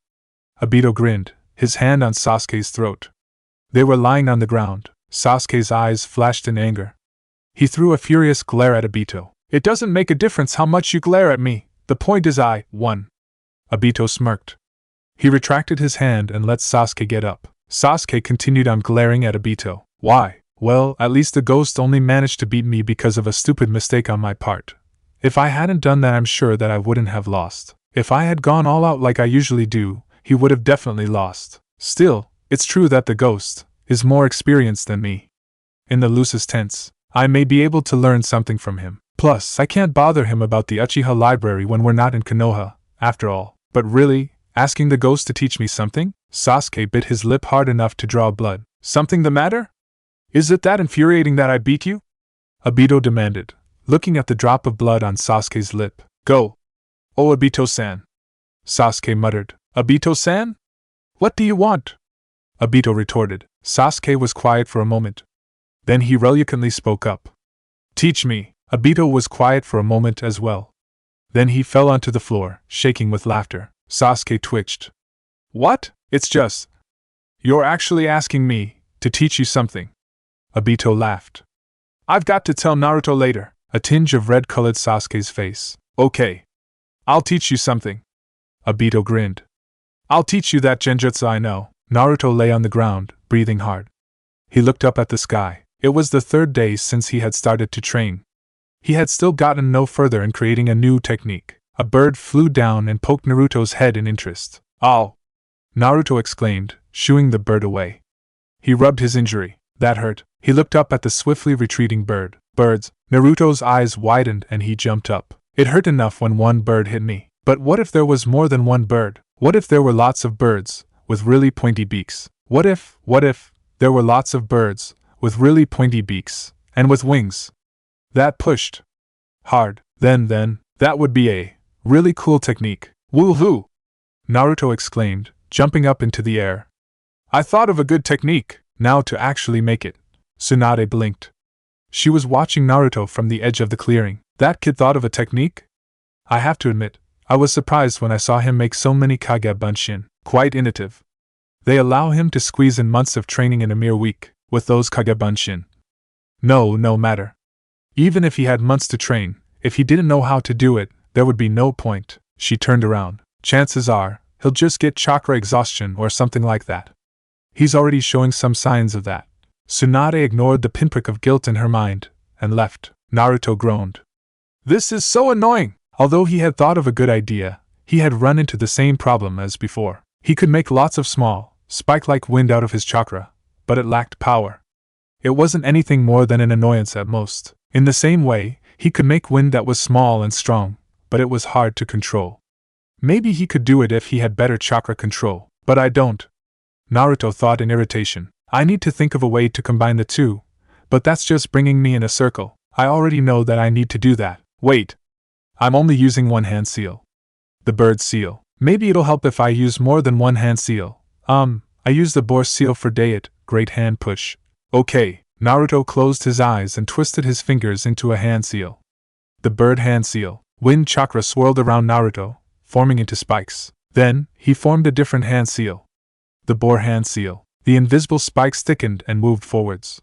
Obito grinned, his hand on Sasuke's throat. They were lying on the ground. Sasuke's eyes flashed in anger. He threw a furious glare at Obito. It doesn't make a difference how much you glare at me. The point is I won. Obito smirked. He retracted his hand and let Sasuke get up. Sasuke continued on glaring at Obito. Why? Well, at least the ghost only managed to beat me because of a stupid mistake on my part. If I hadn't done that, I'm sure that I wouldn't have lost. If I had gone all out like I usually do, he would have definitely lost. Still, it's true that the ghost is more experienced than me. In the loosest tense, I may be able to learn something from him. Plus, I can't bother him about the Uchiha library when we're not in Konoha, after all. But really, asking the ghost to teach me something? Sasuke bit his lip hard enough to draw blood. Something the matter? Is it that infuriating that I beat you? Obito demanded, looking at the drop of blood on Sasuke's lip. Go! Oh, Obito-san! Sasuke muttered. Obito-san? What do you want? Obito retorted. Sasuke was quiet for a moment. Then he reluctantly spoke up. Teach me. Obito was quiet for a moment as well. Then he fell onto the floor, shaking with laughter. Sasuke twitched. What? It's just... You're actually asking me to teach you something. Obito laughed. I've got to tell Naruto later. A tinge of red colored Sasuke's face. Okay. I'll teach you something. Obito grinned. I'll teach you that genjutsu I know. Naruto lay on the ground, breathing hard. He looked up at the sky. It was the third day since he had started to train. He had still gotten no further in creating a new technique. A bird flew down and poked Naruto's head in interest. Ow! Naruto exclaimed, shooing the bird away. He rubbed his injury. That hurt. He looked up at the swiftly retreating bird. Birds. Naruto's eyes widened and he jumped up. It hurt enough when one bird hit me. But what if there was more than one bird? What if there were lots of birds with really pointy beaks? What if there were lots of birds with really pointy beaks and with wings? That pushed hard. Then, that would be a really cool technique. Woohoo! Naruto exclaimed, jumping up into the air. I thought of a good technique, now to actually make it. Tsunade blinked. She was watching Naruto from the edge of the clearing. That kid thought of a technique? I have to admit, I was surprised when I saw him make so many Kage Bunshin. Quite innovative. They allow him to squeeze in months of training in a mere week, with those Kage Bunshin. No matter. Even if he had months to train, if he didn't know how to do it, there would be no point. She turned around. Chances are, he'll just get chakra exhaustion or something like that. He's already showing some signs of that. Tsunade ignored the pinprick of guilt in her mind, and left. Naruto groaned. This is so annoying! Although he had thought of a good idea, he had run into the same problem as before. He could make lots of small, spike-like wind out of his chakra, but it lacked power. It wasn't anything more than an annoyance at most. In the same way, he could make wind that was small and strong, but it was hard to control. Maybe he could do it if he had better chakra control, but I don't. Naruto thought in irritation. I need to think of a way to combine the two, but that's just bringing me in a circle. I already know that I need to do that. Wait. I'm only using one hand seal. The bird seal. Maybe it'll help if I use more than one hand seal. I use the boar seal for diet, great hand push. Okay. Naruto closed his eyes and twisted his fingers into a hand seal. The bird hand seal. Wind chakra swirled around Naruto, forming into spikes. Then, he formed a different hand seal. The boar hand seal. The invisible spikes thickened and moved forwards.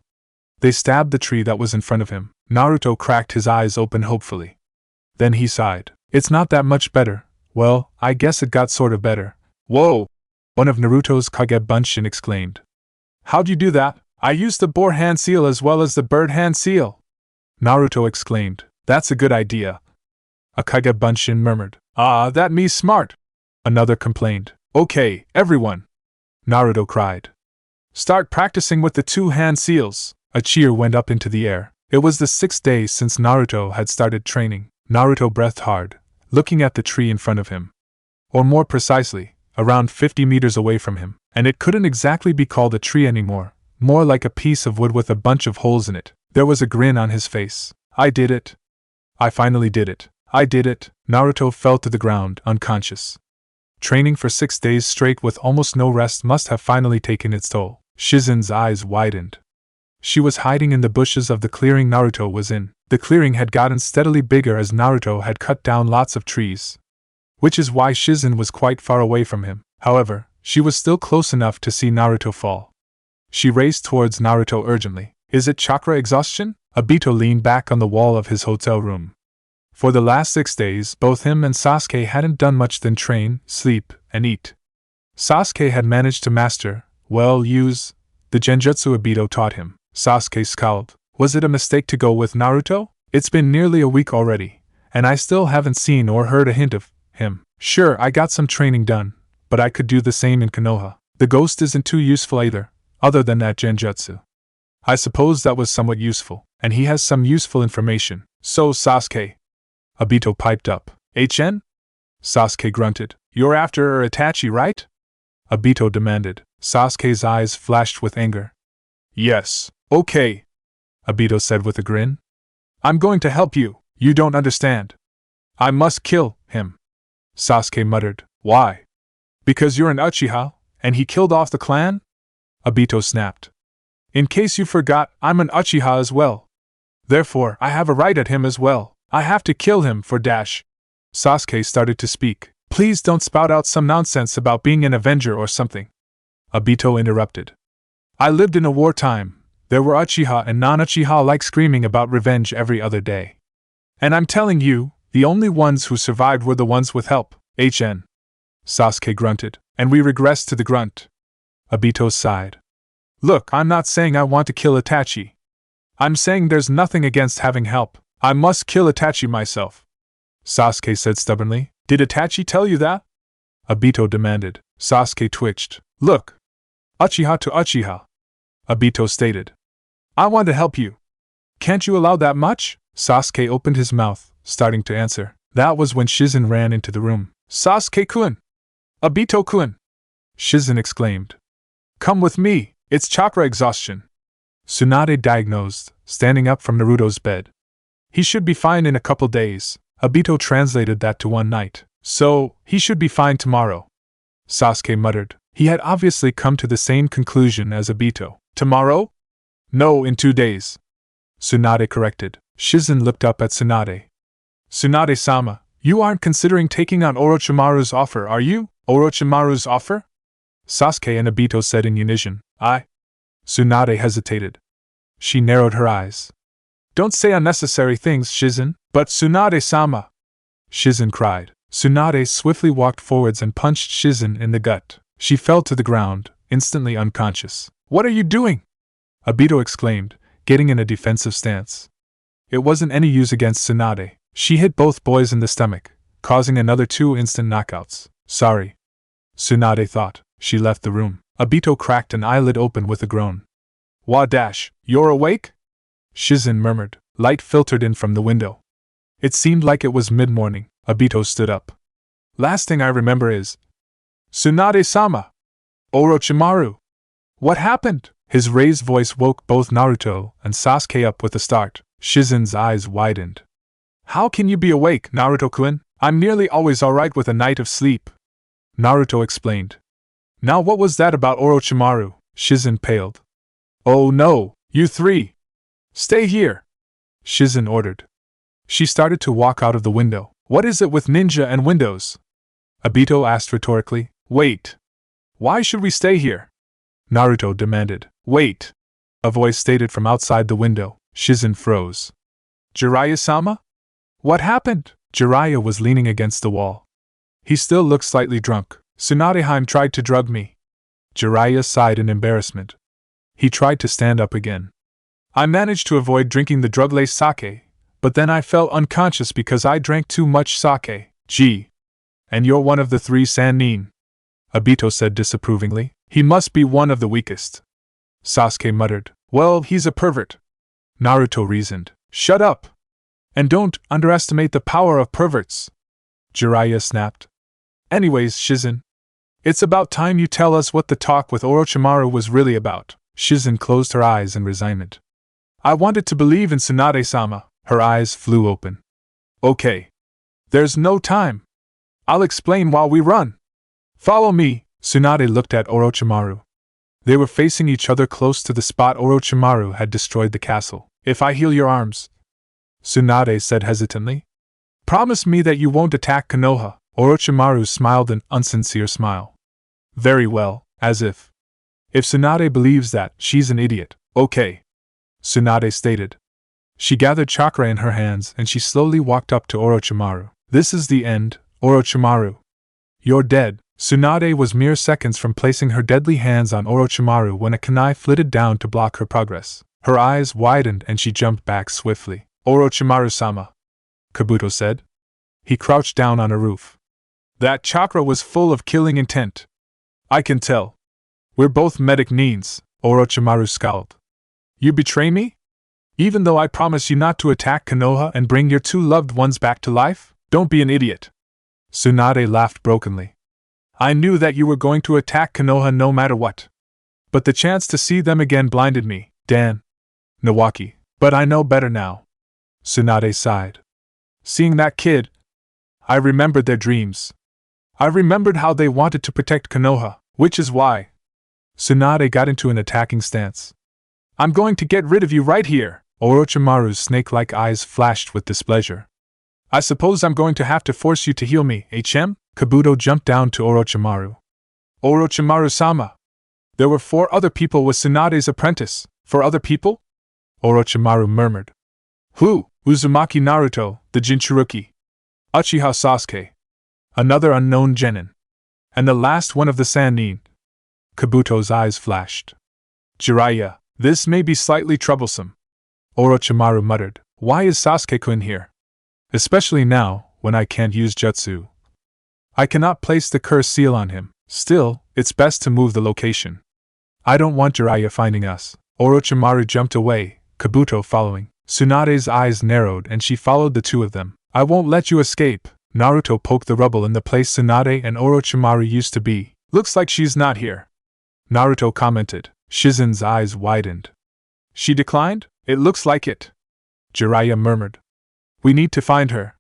They stabbed the tree that was in front of him. Naruto cracked his eyes open hopefully. Then he sighed. It's not that much better. Well, I guess it got sort of better. Whoa! One of Naruto's Kage Bunshin exclaimed. How'd you do that? I used the boar hand seal as well as the bird hand seal. Naruto exclaimed. That's a good idea. A Kage Bunshin murmured. Ah, that me's smart. Another complained. Okay, everyone. Naruto cried. Start practicing with the two hand seals. A cheer went up into the air. It was the 6th day since Naruto had started training. Naruto breathed hard, looking at the tree in front of him. Or more precisely, around 50 meters away from him. And it couldn't exactly be called a tree anymore, more like a piece of wood with a bunch of holes in it. There was a grin on his face. I did it. I finally did it. I did it. Naruto fell to the ground, unconscious. Training for 6 days straight with almost no rest must have finally taken its toll. Shizen's eyes widened. She was hiding in the bushes of the clearing Naruto was in. The clearing had gotten steadily bigger as Naruto had cut down lots of trees. which is why Shizen was quite far away from him. However, she was still close enough to see Naruto fall. She raced towards Naruto urgently. Is it chakra exhaustion? Obito leaned back on the wall of his hotel room. For the last 6 days, both him and Sasuke hadn't done much than train, sleep, and eat. Sasuke had managed to master, use, the genjutsu Obito taught him. Sasuke scowled. Was it a mistake to go with Naruto? It's been nearly a week already, and I still haven't seen or heard a hint of him. Sure, I got some training done, but I could do the same in Konoha. The ghost isn't too useful either, other than that genjutsu. I suppose that was somewhat useful, and he has some useful information. So, Sasuke, Obito piped up. HN? Sasuke grunted. You're after Itachi, right? Obito demanded. Sasuke's eyes flashed with anger. Yes, okay, Obito said with a grin. I'm going to help you. You don't understand. I must kill him. Sasuke muttered. Why? Because you're an Uchiha, and he killed off the clan? Obito snapped. In case you forgot, I'm an Uchiha as well. Therefore, I have a right at him as well. I have to kill him for dash. Sasuke started to speak. Please don't spout out some nonsense about being an Avenger or something. Obito interrupted. I lived in a wartime. There were Uchiha and non-Uchiha alike screaming about revenge every other day. And I'm telling you, the only ones who survived were the ones with help. HN. Sasuke grunted. And we regressed to the grunt. Obito sighed. Look, I'm not saying I want to kill Itachi. I'm saying there's nothing against having help. I must kill Itachi myself. Sasuke said stubbornly. Did Itachi tell you that? Obito demanded. Sasuke twitched. Look. Uchiha to Uchiha. Obito stated. I want to help you. Can't you allow that much? Sasuke opened his mouth, starting to answer. That was when Shizen ran into the room. Sasuke-kun! Obito-kun! Shizen exclaimed. Come with me, it's chakra exhaustion. Tsunade diagnosed, standing up from Naruto's bed. He should be fine in a couple days. Obito translated that to one night. So, he should be fine tomorrow. Sasuke muttered. He had obviously come to the same conclusion as Obito. Tomorrow? No, in 2 days. Tsunade corrected. Shizen looked up at Tsunade. Tsunade-sama, you aren't considering taking on Orochimaru's offer, are you? Orochimaru's offer? Sasuke and Obito said in unison. Tsunade hesitated. She narrowed her eyes. Don't say unnecessary things, Shizen. But Tsunade-sama! Shizen cried. Tsunade swiftly walked forwards and punched Shizen in the gut. She fell to the ground, instantly unconscious. What are you doing? Obito exclaimed, getting in a defensive stance. It wasn't any use against Tsunade. She hit both boys in the stomach, causing another 2 instant knockouts. Sorry. Tsunade thought. She left the room. Obito cracked an eyelid open with a groan. Wadash, you're awake? Shizen murmured. Light filtered in from the window. It seemed like it was mid-morning. Obito stood up. Last thing I remember is... Tsunade-sama! Orochimaru! What happened? His raised voice woke both Naruto and Sasuke up with a start. Shizen's eyes widened. How can you be awake, Naruto-kun? I'm nearly always alright with a night of sleep. Naruto explained. Now what was that about Orochimaru? Shizen paled. Oh no, you three! Stay here! Shizen ordered. She started to walk out of the window. What is it with ninja and windows? Obito asked rhetorically. Wait. Why should we stay here? Naruto demanded. Wait. A voice stated from outside the window. Shizen froze. Jiraiya-sama? What happened? Jiraiya was leaning against the wall. He still looked slightly drunk. Tsunadeheim tried to drug me. Jiraiya sighed in embarrassment. He tried to stand up again. I managed to avoid drinking the drug-laced sake, but then I fell unconscious because I drank too much sake. Gee. And you're one of the 3 Sannin. Obito said disapprovingly. He must be one of the weakest. Sasuke muttered. Well, he's a pervert. Naruto reasoned. Shut up! And don't underestimate the power of perverts. Jiraiya snapped. Anyways, Shizen. It's about time you tell us what the talk with Orochimaru was really about. Shizen closed her eyes in resignment. I wanted to believe in Tsunade-sama. Her eyes flew open. Okay. There's no time. I'll explain while we run. Follow me. Tsunade looked at Orochimaru. They were facing each other close to the spot Orochimaru had destroyed the castle. If I heal your arms, Tsunade said hesitantly. Promise me that you won't attack Konoha. Orochimaru smiled an unsincere smile. Very well, as if. If Tsunade believes that, she's an idiot. Okay. Tsunade stated. She gathered chakra in her hands and she slowly walked up to Orochimaru. This is the end, Orochimaru. You're dead. Tsunade was mere seconds from placing her deadly hands on Orochimaru when a kunai flitted down to block her progress. Her eyes widened and she jumped back swiftly. Orochimaru-sama, Kabuto said. He crouched down on a roof. That chakra was full of killing intent. I can tell. We're both medic neens, Orochimaru scowled. You betray me? Even though I promise you not to attack Konoha and bring your two loved ones back to life? Don't be an idiot. Tsunade laughed brokenly. I knew that you were going to attack Konoha no matter what. But the chance to see them again blinded me, Dan. Nawaki, but I know better now. Tsunade sighed. Seeing that kid, I remembered their dreams. I remembered how they wanted to protect Konoha, which is why. Tsunade got into an attacking stance. I'm going to get rid of you right here. Orochimaru's snake-like eyes flashed with displeasure. I suppose I'm going to have to force you to heal me, HM? Kabuto jumped down to Orochimaru. Orochimaru-sama. There were 4 other people with Tsunade's apprentice. 4 other people? Orochimaru murmured. Who? Uzumaki Naruto, the Jinchuruki. Uchiha Sasuke. Another unknown genin. And the last one of the Sannin. Kabuto's eyes flashed. Jiraiya, this may be slightly troublesome. Orochimaru muttered. Why is Sasuke-kun here? Especially now, when I can't use jutsu. I cannot place the curse seal on him. Still, it's best to move the location. I don't want Jiraiya finding us. Orochimaru jumped away, Kabuto following. Tsunade's eyes narrowed and she followed the two of them. I won't let you escape. Naruto poked the rubble in the place Tsunade and Orochimaru used to be. Looks like she's not here. Naruto commented. Shizen's eyes widened. She declined? It looks like it. Jiraiya murmured. We need to find her.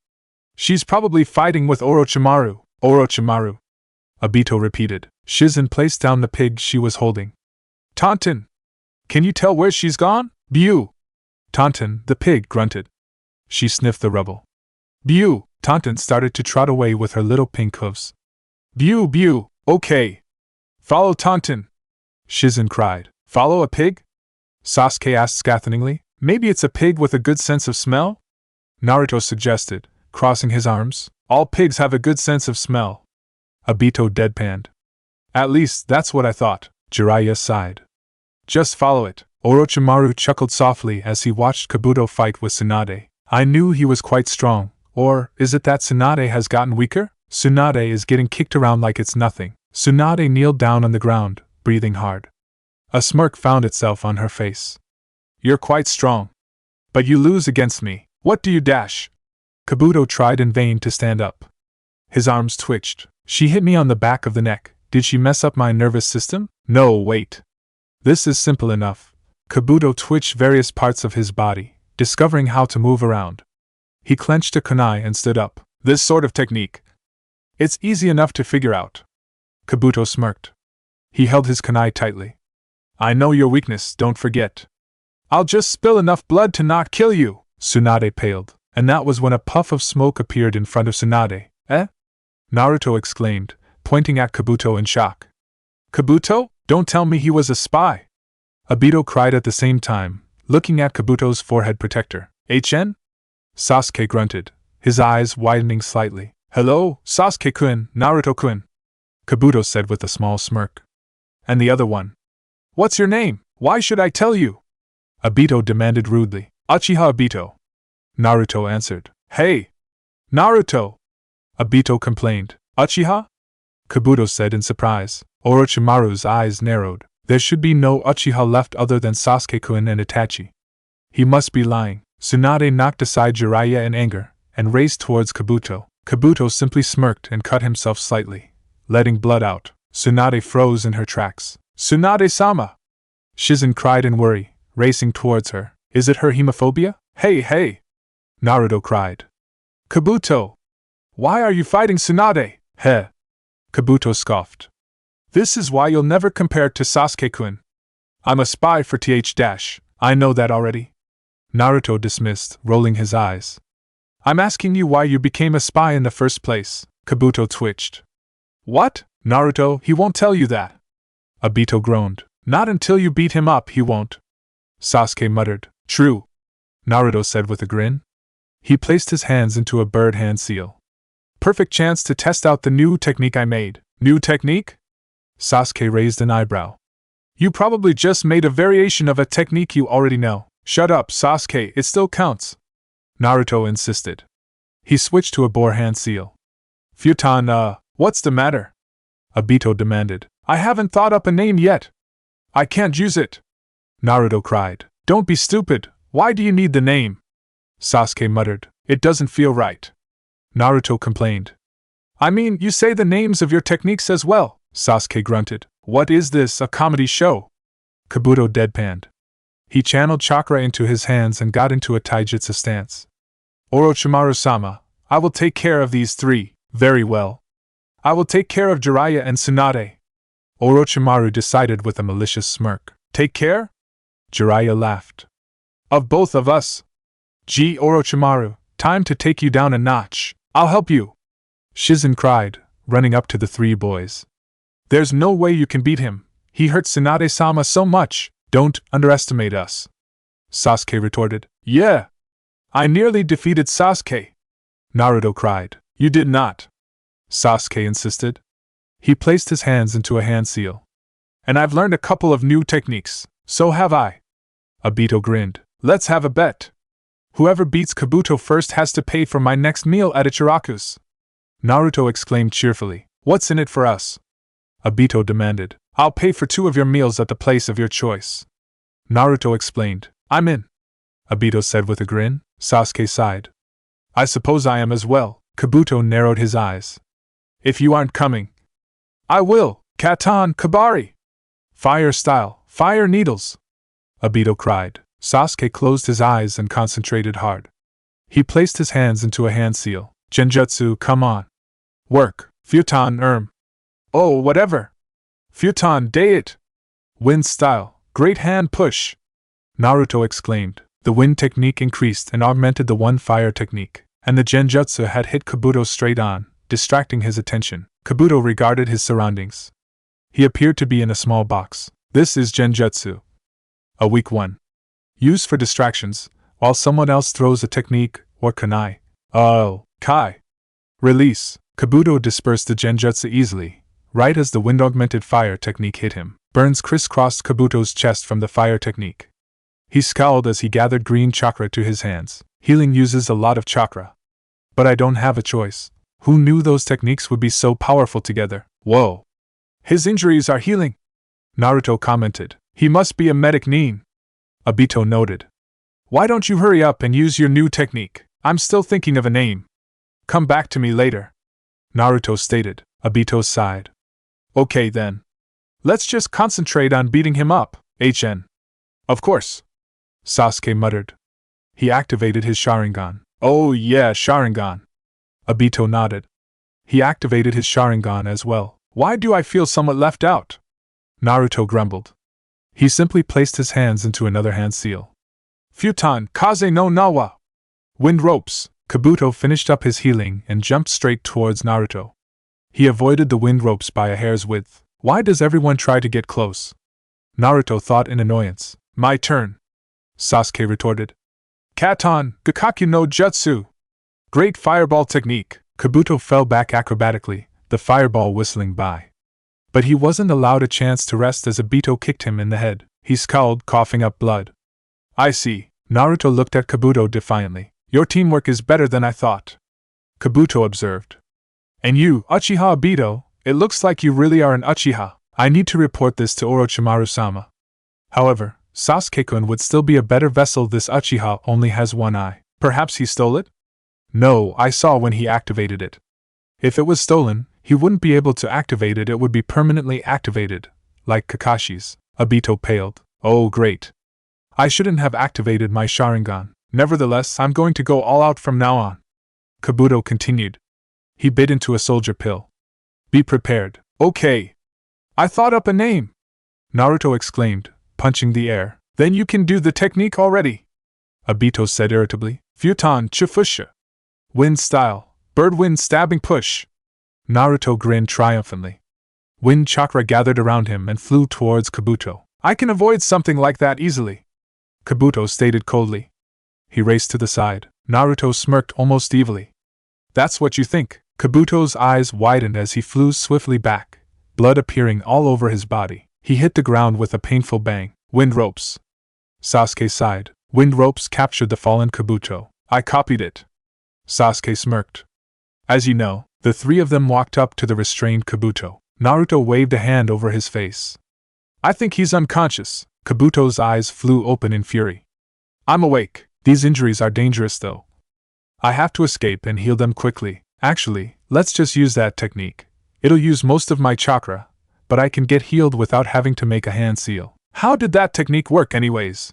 She's probably fighting with Orochimaru. Orochimaru. Obito repeated. Shizen placed down the pig she was holding. Taunton! Can you tell where she's gone? Bew! Taunton, the pig, grunted. She sniffed the rubble. Bew! Taunton started to trot away with her little pink hooves. Bew, bew, okay. Follow Taunton! Shizen cried. Follow a pig? Sasuke asked scathingly. Maybe it's a pig with a good sense of smell? Naruto suggested, crossing his arms. All pigs have a good sense of smell. Obito deadpanned. At least that's what I thought. Jiraiya sighed. Just follow it. Orochimaru chuckled softly as he watched Kabuto fight with Tsunade. I knew he was quite strong. Or, is it that Tsunade has gotten weaker? Tsunade is getting kicked around like it's nothing. Tsunade kneeled down on the ground, breathing hard. A smirk found itself on her face. You're quite strong. But you lose against me. What do you dash? Kabuto tried in vain to stand up. His arms twitched. She hit me on the back of the neck. Did she mess up my nervous system? No, wait. This is simple enough. Kabuto twitched various parts of his body, discovering how to move around. He clenched a kunai and stood up. This sort of technique. It's easy enough to figure out. Kabuto smirked. He held his kunai tightly. I know your weakness, don't forget. I'll just spill enough blood to not kill you. Tsunade paled, and that was when a puff of smoke appeared in front of Tsunade. Eh? Naruto exclaimed, pointing at Kabuto in shock. Kabuto? Don't tell me he was a spy! Obito cried at the same time, looking at Kabuto's forehead protector. HN? Sasuke grunted, his eyes widening slightly. Hello, Sasuke-kun, Naruto-kun, Kabuto said with a small smirk. And the other one? What's your name? Why should I tell you? Obito demanded rudely. Uchiha Obito. Naruto answered. Hey! Naruto! Obito complained. Uchiha? Kabuto said in surprise. Orochimaru's eyes narrowed. There should be no Uchiha left other than Sasuke-kun and Itachi. He must be lying. Tsunade knocked aside Jiraiya in anger, and raced towards Kabuto. Kabuto simply smirked and cut himself slightly, letting blood out. Tsunade froze in her tracks. Tsunade-sama! Shizen cried in worry, racing towards her. Is it her hemophobia? Hey, hey! Naruto cried. Kabuto! Why are you fighting Tsunade? Heh! Kabuto scoffed. This is why you'll never compare to Sasuke-kun. I'm a spy for th-. I know that already. Naruto dismissed, rolling his eyes. I'm asking you why you became a spy in the first place. Kabuto twitched. What? Naruto, he won't tell you that. Obito groaned. Not until you beat him up, he won't. Sasuke muttered. True. Naruto said with a grin. He placed his hands into a bird hand seal. Perfect chance to test out the new technique I made. New technique? Sasuke raised an eyebrow. You probably just made a variation of a technique you already know. Shut up, Sasuke, it still counts. Naruto insisted. He switched to a boar hand seal. Futon, what's the matter? Obito demanded. I haven't thought up a name yet. I can't use it. Naruto cried. Don't be stupid, why do you need the name? Sasuke muttered. It doesn't feel right. Naruto complained. I mean, you say the names of your techniques as well, Sasuke grunted. What is this, a comedy show? Kabuto deadpanned. He channeled chakra into his hands and got into a taijutsu stance. Orochimaru-sama, I will take care of these three. Very well. I will take care of Jiraiya and Tsunade. Orochimaru decided with a malicious smirk. Take care? Jiraiya laughed. Of both of us. Gee, Orochimaru, time to take you down a notch. I'll help you. Shizen cried, running up to the three boys. There's no way you can beat him. He hurt Tsunade-sama so much. Don't underestimate us. Sasuke retorted. Yeah. I nearly defeated Sasuke. Naruto cried. You did not. Sasuke insisted. He placed his hands into a hand seal. And I've learned a couple of new techniques. So have I. Obito grinned. Let's have a bet. Whoever beats Kabuto first has to pay for my next meal at Ichiraku's. Naruto exclaimed cheerfully. What's in it for us? Obito demanded. I'll pay for 2 of your meals at the place of your choice. Naruto explained. I'm in. Obito said with a grin. Sasuke sighed. I suppose I am as well. Kabuto narrowed his eyes. If you aren't coming, I will. Katan Kabari! Fire style, fire needles! Obito cried. Sasuke closed his eyes and concentrated hard. He placed his hands into a hand seal. Genjutsu, come on. Work. Futon Oh, whatever. Futon day it. Wind style, great hand push. Naruto exclaimed. The wind technique increased and augmented the one fire technique, and the genjutsu had hit Kabuto straight on, distracting his attention. Kabuto regarded his surroundings. He appeared to be in a small box. This is genjutsu. A weak one. Used for distractions, while someone else throws a technique, or kunai. Oh, kai. Release. Kabuto dispersed the genjutsu easily, right as the wind-augmented fire technique hit him. Burns crisscrossed Kabuto's chest from the fire technique. He scowled as he gathered green chakra to his hands. Healing uses a lot of chakra. But I don't have a choice. Who knew those techniques would be so powerful together? Whoa. His injuries are healing. Naruto commented. He must be a medic nin. Obito noted. Why don't you hurry up and use your new technique? I'm still thinking of a name. Come back to me later. Naruto stated. Obito sighed. Okay then. Let's just concentrate on beating him up, HN. Of course. Sasuke muttered. He activated his Sharingan. Oh yeah, Sharingan. Obito nodded. He activated his Sharingan as well. Why do I feel somewhat left out? Naruto grumbled. He simply placed his hands into another hand seal. Futon Kaze no Nawa. Wind ropes. Kabuto finished up his healing and jumped straight towards Naruto. He avoided the wind ropes by a hair's width. Why does everyone try to get close? Naruto thought in annoyance. My turn. Sasuke retorted. Katan Gakakyu no Jutsu. Great fireball technique. Kabuto fell back acrobatically, the fireball whistling by. But he wasn't allowed a chance to rest as Obito kicked him in the head. He scowled, coughing up blood. I see. Naruto looked at Kabuto defiantly. Your teamwork is better than I thought. Kabuto observed. And you, Uchiha Obito, it looks like you really are an Uchiha. I need to report this to Orochimaru-sama. However, Sasuke-kun would still be a better vessel. This Uchiha only has one eye. Perhaps he stole it? No, I saw when he activated it. If it was stolen, he wouldn't be able to activate it. It would be permanently activated, like Kakashi's. Obito paled. Oh great. I shouldn't have activated my Sharingan. Nevertheless, I'm going to go all out from now on. Kabuto continued. He bit into a soldier pill. Be prepared. Okay. I thought up a name. Naruto exclaimed, punching the air. Then you can do the technique already. Obito said irritably. Futon Chufusha. Wind style. Bird wind stabbing push. Naruto grinned triumphantly. Wind chakra gathered around him and flew towards Kabuto. I can avoid something like that easily, Kabuto stated coldly. He raced to the side. Naruto smirked almost evilly. That's what you think. Kabuto's eyes widened as he flew swiftly back, blood appearing all over his body. He hit the ground with a painful bang. Wind ropes. Sasuke sighed. Wind ropes captured the fallen Kabuto. I copied it. Sasuke smirked. As you know, the three of them walked up to the restrained Kabuto. Naruto waved a hand over his face. I think he's unconscious. Kabuto's eyes flew open in fury. I'm awake. These injuries are dangerous though. I have to escape and heal them quickly. Actually, let's just use that technique. It'll use most of my chakra, but I can get healed without having to make a hand seal. How did that technique work anyways?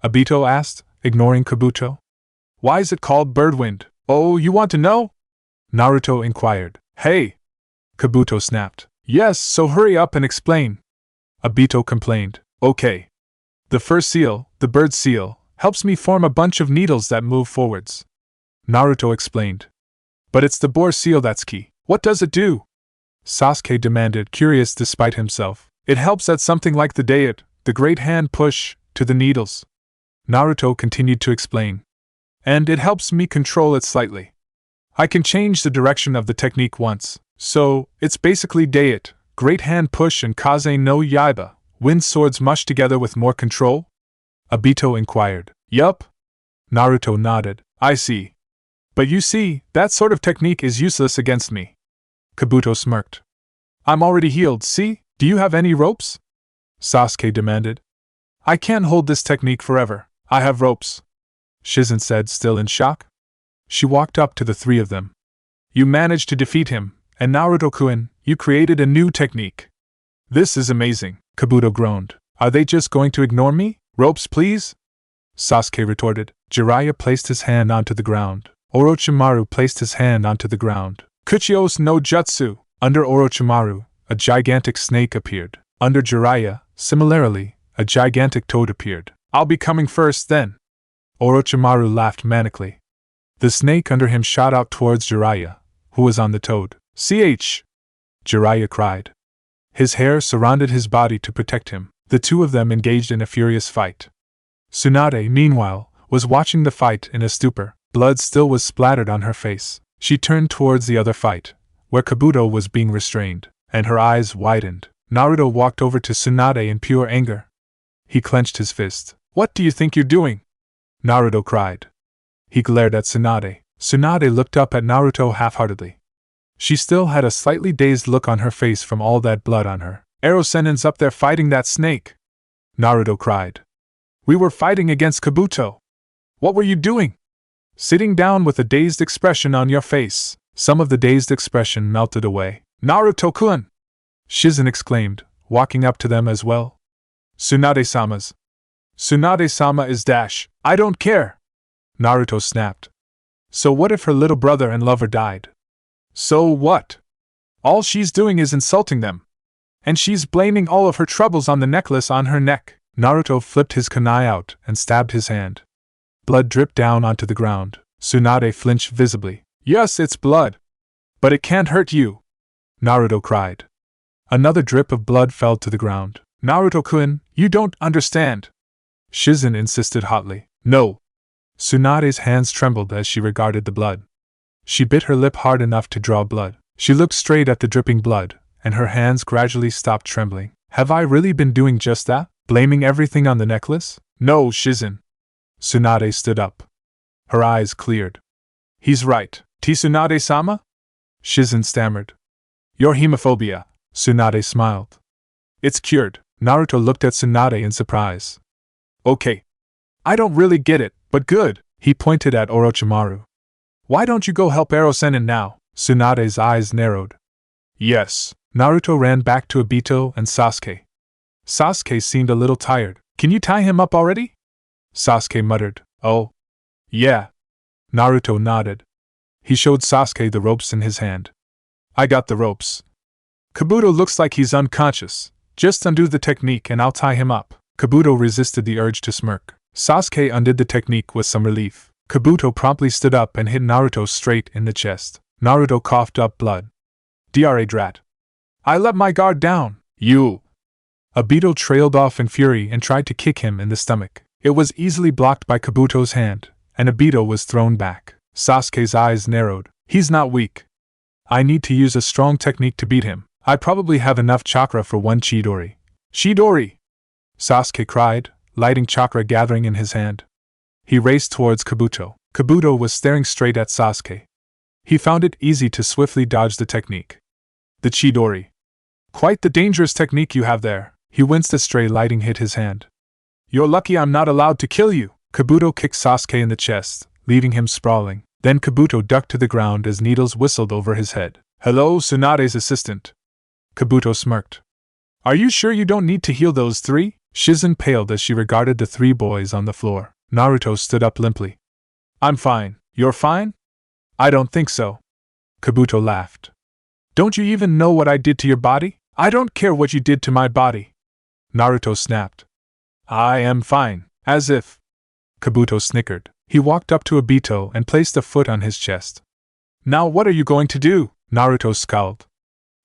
Obito asked, ignoring Kabuto. Why is it called birdwind? Oh, you want to know? Naruto inquired. Hey! Kabuto snapped. Yes, so hurry up and explain. Obito complained. Okay. The first seal, the bird seal, helps me form a bunch of needles that move forwards. Naruto explained. But it's the boar seal that's key. What does it do? Sasuke demanded, curious despite himself. It helps at something like the Dayet, the great hand push, to the needles. Naruto continued to explain. And it helps me control it slightly. I can change the direction of the technique once. So, it's basically Dayet, great hand push and Kaze no Yaiba, wind swords mushed together with more control? Obito inquired. Yup. Naruto nodded. I see. But you see, that sort of technique is useless against me. Kabuto smirked. I'm already healed, see? Do you have any ropes? Sasuke demanded. I can't hold this technique forever. I have ropes. Shizen said, still in shock. She walked up to the three of them. You managed to defeat him, and Naruto-kun, you created a new technique. This is amazing, Kabuto groaned. Are they just going to ignore me? Ropes, please? Sasuke retorted. Jiraiya placed his hand onto the ground. Orochimaru placed his hand onto the ground. Kuchios no Jutsu. Under Orochimaru, a gigantic snake appeared. Under Jiraiya, similarly, a gigantic toad appeared. I'll be coming first then. Orochimaru laughed manically. The snake under him shot out towards Jiraiya, who was on the toad. Ch! Jiraiya cried. His hair surrounded his body to protect him. The two of them engaged in a furious fight. Tsunade, meanwhile, was watching the fight in a stupor. Blood still was splattered on her face. She turned towards the other fight, where Kabuto was being restrained, and her eyes widened. Naruto walked over to Tsunade in pure anger. He clenched his fist. What do you think you're doing? Naruto cried. He glared at Tsunade. Tsunade looked up at Naruto half-heartedly. She still had a slightly dazed look on her face from all that blood on her. Ero-sennin's up there fighting that snake! Naruto cried. We were fighting against Kabuto. What were you doing? Sitting down with a dazed expression on your face. Some of the dazed expression melted away. Naruto-kun! Shizen exclaimed, walking up to them as well. Tsunade-sama's. Tsunade-sama is dash. I don't care! Naruto snapped. So what if her little brother and lover died? So what? All she's doing is insulting them. And she's blaming all of her troubles on the necklace on her neck. Naruto flipped his kunai out and stabbed his hand. Blood dripped down onto the ground. Tsunade flinched visibly. Yes, it's blood. But it can't hurt you. Naruto cried. Another drip of blood fell to the ground. Naruto-kun, you don't understand. Shizen insisted hotly. No. Tsunade's hands trembled as she regarded the blood. She bit her lip hard enough to draw blood. She looked straight at the dripping blood, and her hands gradually stopped trembling. Have I really been doing just that? Blaming everything on the necklace? No, Shizen. Tsunade stood up. Her eyes cleared. He's right. Tsunade-sama? Shizen stammered. Your hemophobia. Tsunade smiled. It's cured. Naruto looked at Tsunade in surprise. Okay. I don't really get it, but good. He pointed at Orochimaru. Why don't you go help Ero-sennin now? Tsunade's eyes narrowed. Yes. Naruto ran back to Obito and Sasuke. Sasuke seemed a little tired. Can you tie him up already? Sasuke muttered. Oh. Yeah. Naruto nodded. He showed Sasuke the ropes in his hand. I got the ropes. Kabuto looks like he's unconscious. Just undo the technique and I'll tie him up. Kabuto resisted the urge to smirk. Sasuke undid the technique with some relief. Kabuto promptly stood up and hit Naruto straight in the chest. Naruto coughed up blood. Dra drat. I let my guard down, you! Obito trailed off in fury and tried to kick him in the stomach. It was easily blocked by Kabuto's hand, and Obito was thrown back. Sasuke's eyes narrowed. He's not weak. I need to use a strong technique to beat him. I probably have enough chakra for one Chidori. Chidori! Sasuke cried, lighting chakra gathering in his hand. He raced towards Kabuto. Kabuto was staring straight at Sasuke. He found it easy to swiftly dodge the technique. The Chidori. Quite the dangerous technique you have there. He winced as stray lighting hit his hand. You're lucky I'm not allowed to kill you. Kabuto kicked Sasuke in the chest, leaving him sprawling. Then Kabuto ducked to the ground as needles whistled over his head. Hello, Tsunade's assistant. Kabuto smirked. Are you sure you don't need to heal those three? Shizen paled as she regarded the three boys on the floor. Naruto stood up limply. I'm fine. You're fine? I don't think so. Kabuto laughed. Don't you even know what I did to your body? I don't care what you did to my body. Naruto snapped. I am fine, as if. Kabuto snickered. He walked up to Obito and placed a foot on his chest. Now what are you going to do? Naruto scowled.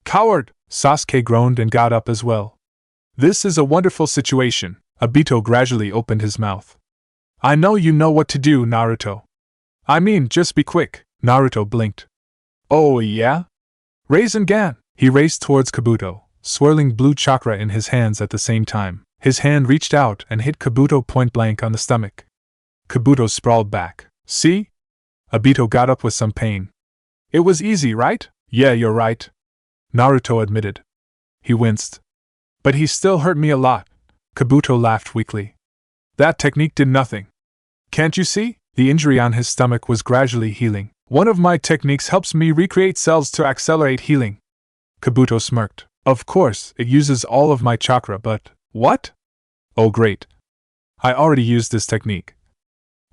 Coward! Sasuke groaned and got up as well. This is a wonderful situation. Obito gradually opened his mouth. I know you know what to do, Naruto. I mean, just be quick. Naruto blinked. Oh yeah? Rasengan! He raced towards Kabuto, swirling blue chakra in his hands at the same time. His hand reached out and hit Kabuto point blank on the stomach. Kabuto sprawled back. See? Obito got up with some pain. It was easy, right? Yeah, you're right. Naruto admitted. He winced. But he still hurt me a lot. Kabuto laughed weakly. That technique did nothing. Can't you see? The injury on his stomach was gradually healing. One of my techniques helps me recreate cells to accelerate healing. Kabuto smirked. Of course, it uses all of my chakra, but… What? Oh great. I already used this technique.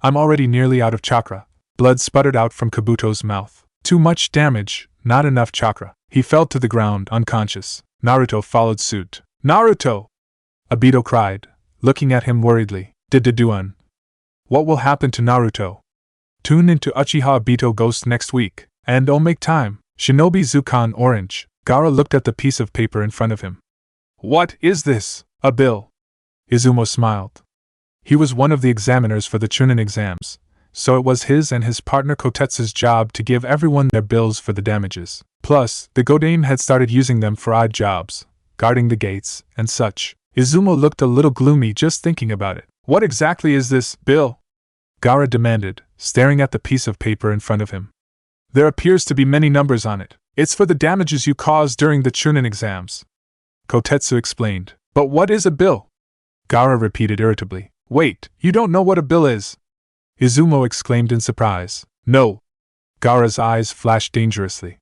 I'm already nearly out of chakra. Blood sputtered out from Kabuto's mouth. Too much damage, not enough chakra. He fell to the ground, unconscious. Naruto followed suit. Naruto! Obito cried, looking at him worriedly. Diduan. What will happen to Naruto? Tune into Uchiha Obito Ghost next week. And oh, make time. Shinobi Zukan Orange. Gaara looked at the piece of paper in front of him. What is this? A bill. Izumo smiled. He was one of the examiners for the Chunin exams, so it was his and his partner Kotetsu's job to give everyone their bills for the damages. Plus, the Godain had started using them for odd jobs, guarding the gates, and such. Izumo looked a little gloomy just thinking about it. What exactly is this bill? Gaara demanded, staring at the piece of paper in front of him. There appears to be many numbers on it. It's for the damages you caused during the Chunin exams. Kotetsu explained. But what is a bill? Gaara repeated irritably. Wait, you don't know what a bill is? Izumo exclaimed in surprise. No. Gaara's eyes flashed dangerously.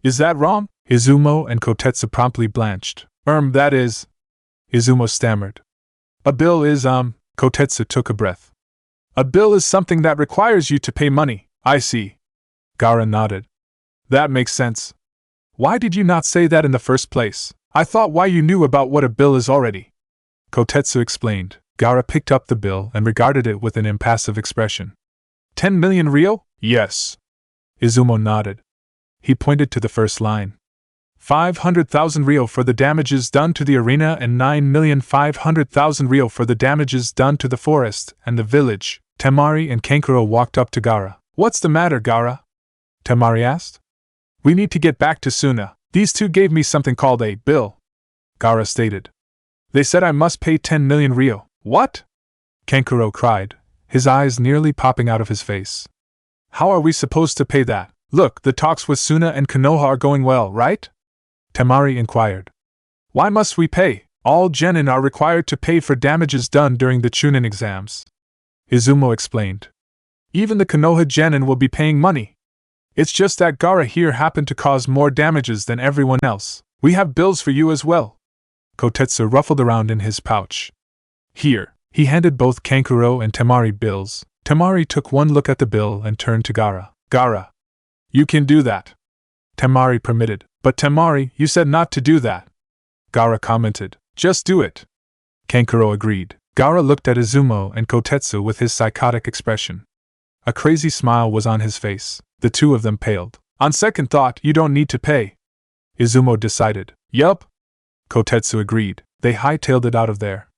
Is that wrong? Izumo and Kotetsu promptly blanched. That is… Izumo stammered. A bill is, Kotetsu took a breath. A bill is something that requires you to pay money. I see. Gaara nodded. That makes sense. Why did you not say that in the first place? I thought why you knew about what a bill is already. Kotetsu explained. Gaara picked up the bill and regarded it with an impassive expression. 10 million ryo? Yes. Izumo nodded. He pointed to the first line. 500,000 ryo for the damages done to the arena and 9,500,000 ryo for the damages done to the forest and the village. Temari and Kankuro walked up to Gaara. What's the matter, Gaara? Temari asked. We need to get back to Suna. These two gave me something called a bill, Gaara stated. They said I must pay 10 million ryo. What? Kankuro cried, his eyes nearly popping out of his face. How are we supposed to pay that? Look, the talks with Suna and Konoha are going well, right? Temari inquired. Why must we pay? All genin are required to pay for damages done during the Chunin exams. Izumo explained. Even the Konoha genin will be paying money. It's just that Gaara here happened to cause more damages than everyone else. We have bills for you as well. Kotetsu ruffled around in his pouch. Here. He handed both Kankuro and Temari bills. Temari took one look at the bill and turned to Gaara. Gaara. You can do that. Temari permitted. But Temari, you said not to do that. Gaara commented. Just do it. Kankuro agreed. Gaara looked at Izumo and Kotetsu with his psychotic expression. A crazy smile was on his face. The two of them paled. On second thought, you don't need to pay. Izumo decided. Yup. Kotetsu agreed. They hightailed it out of there.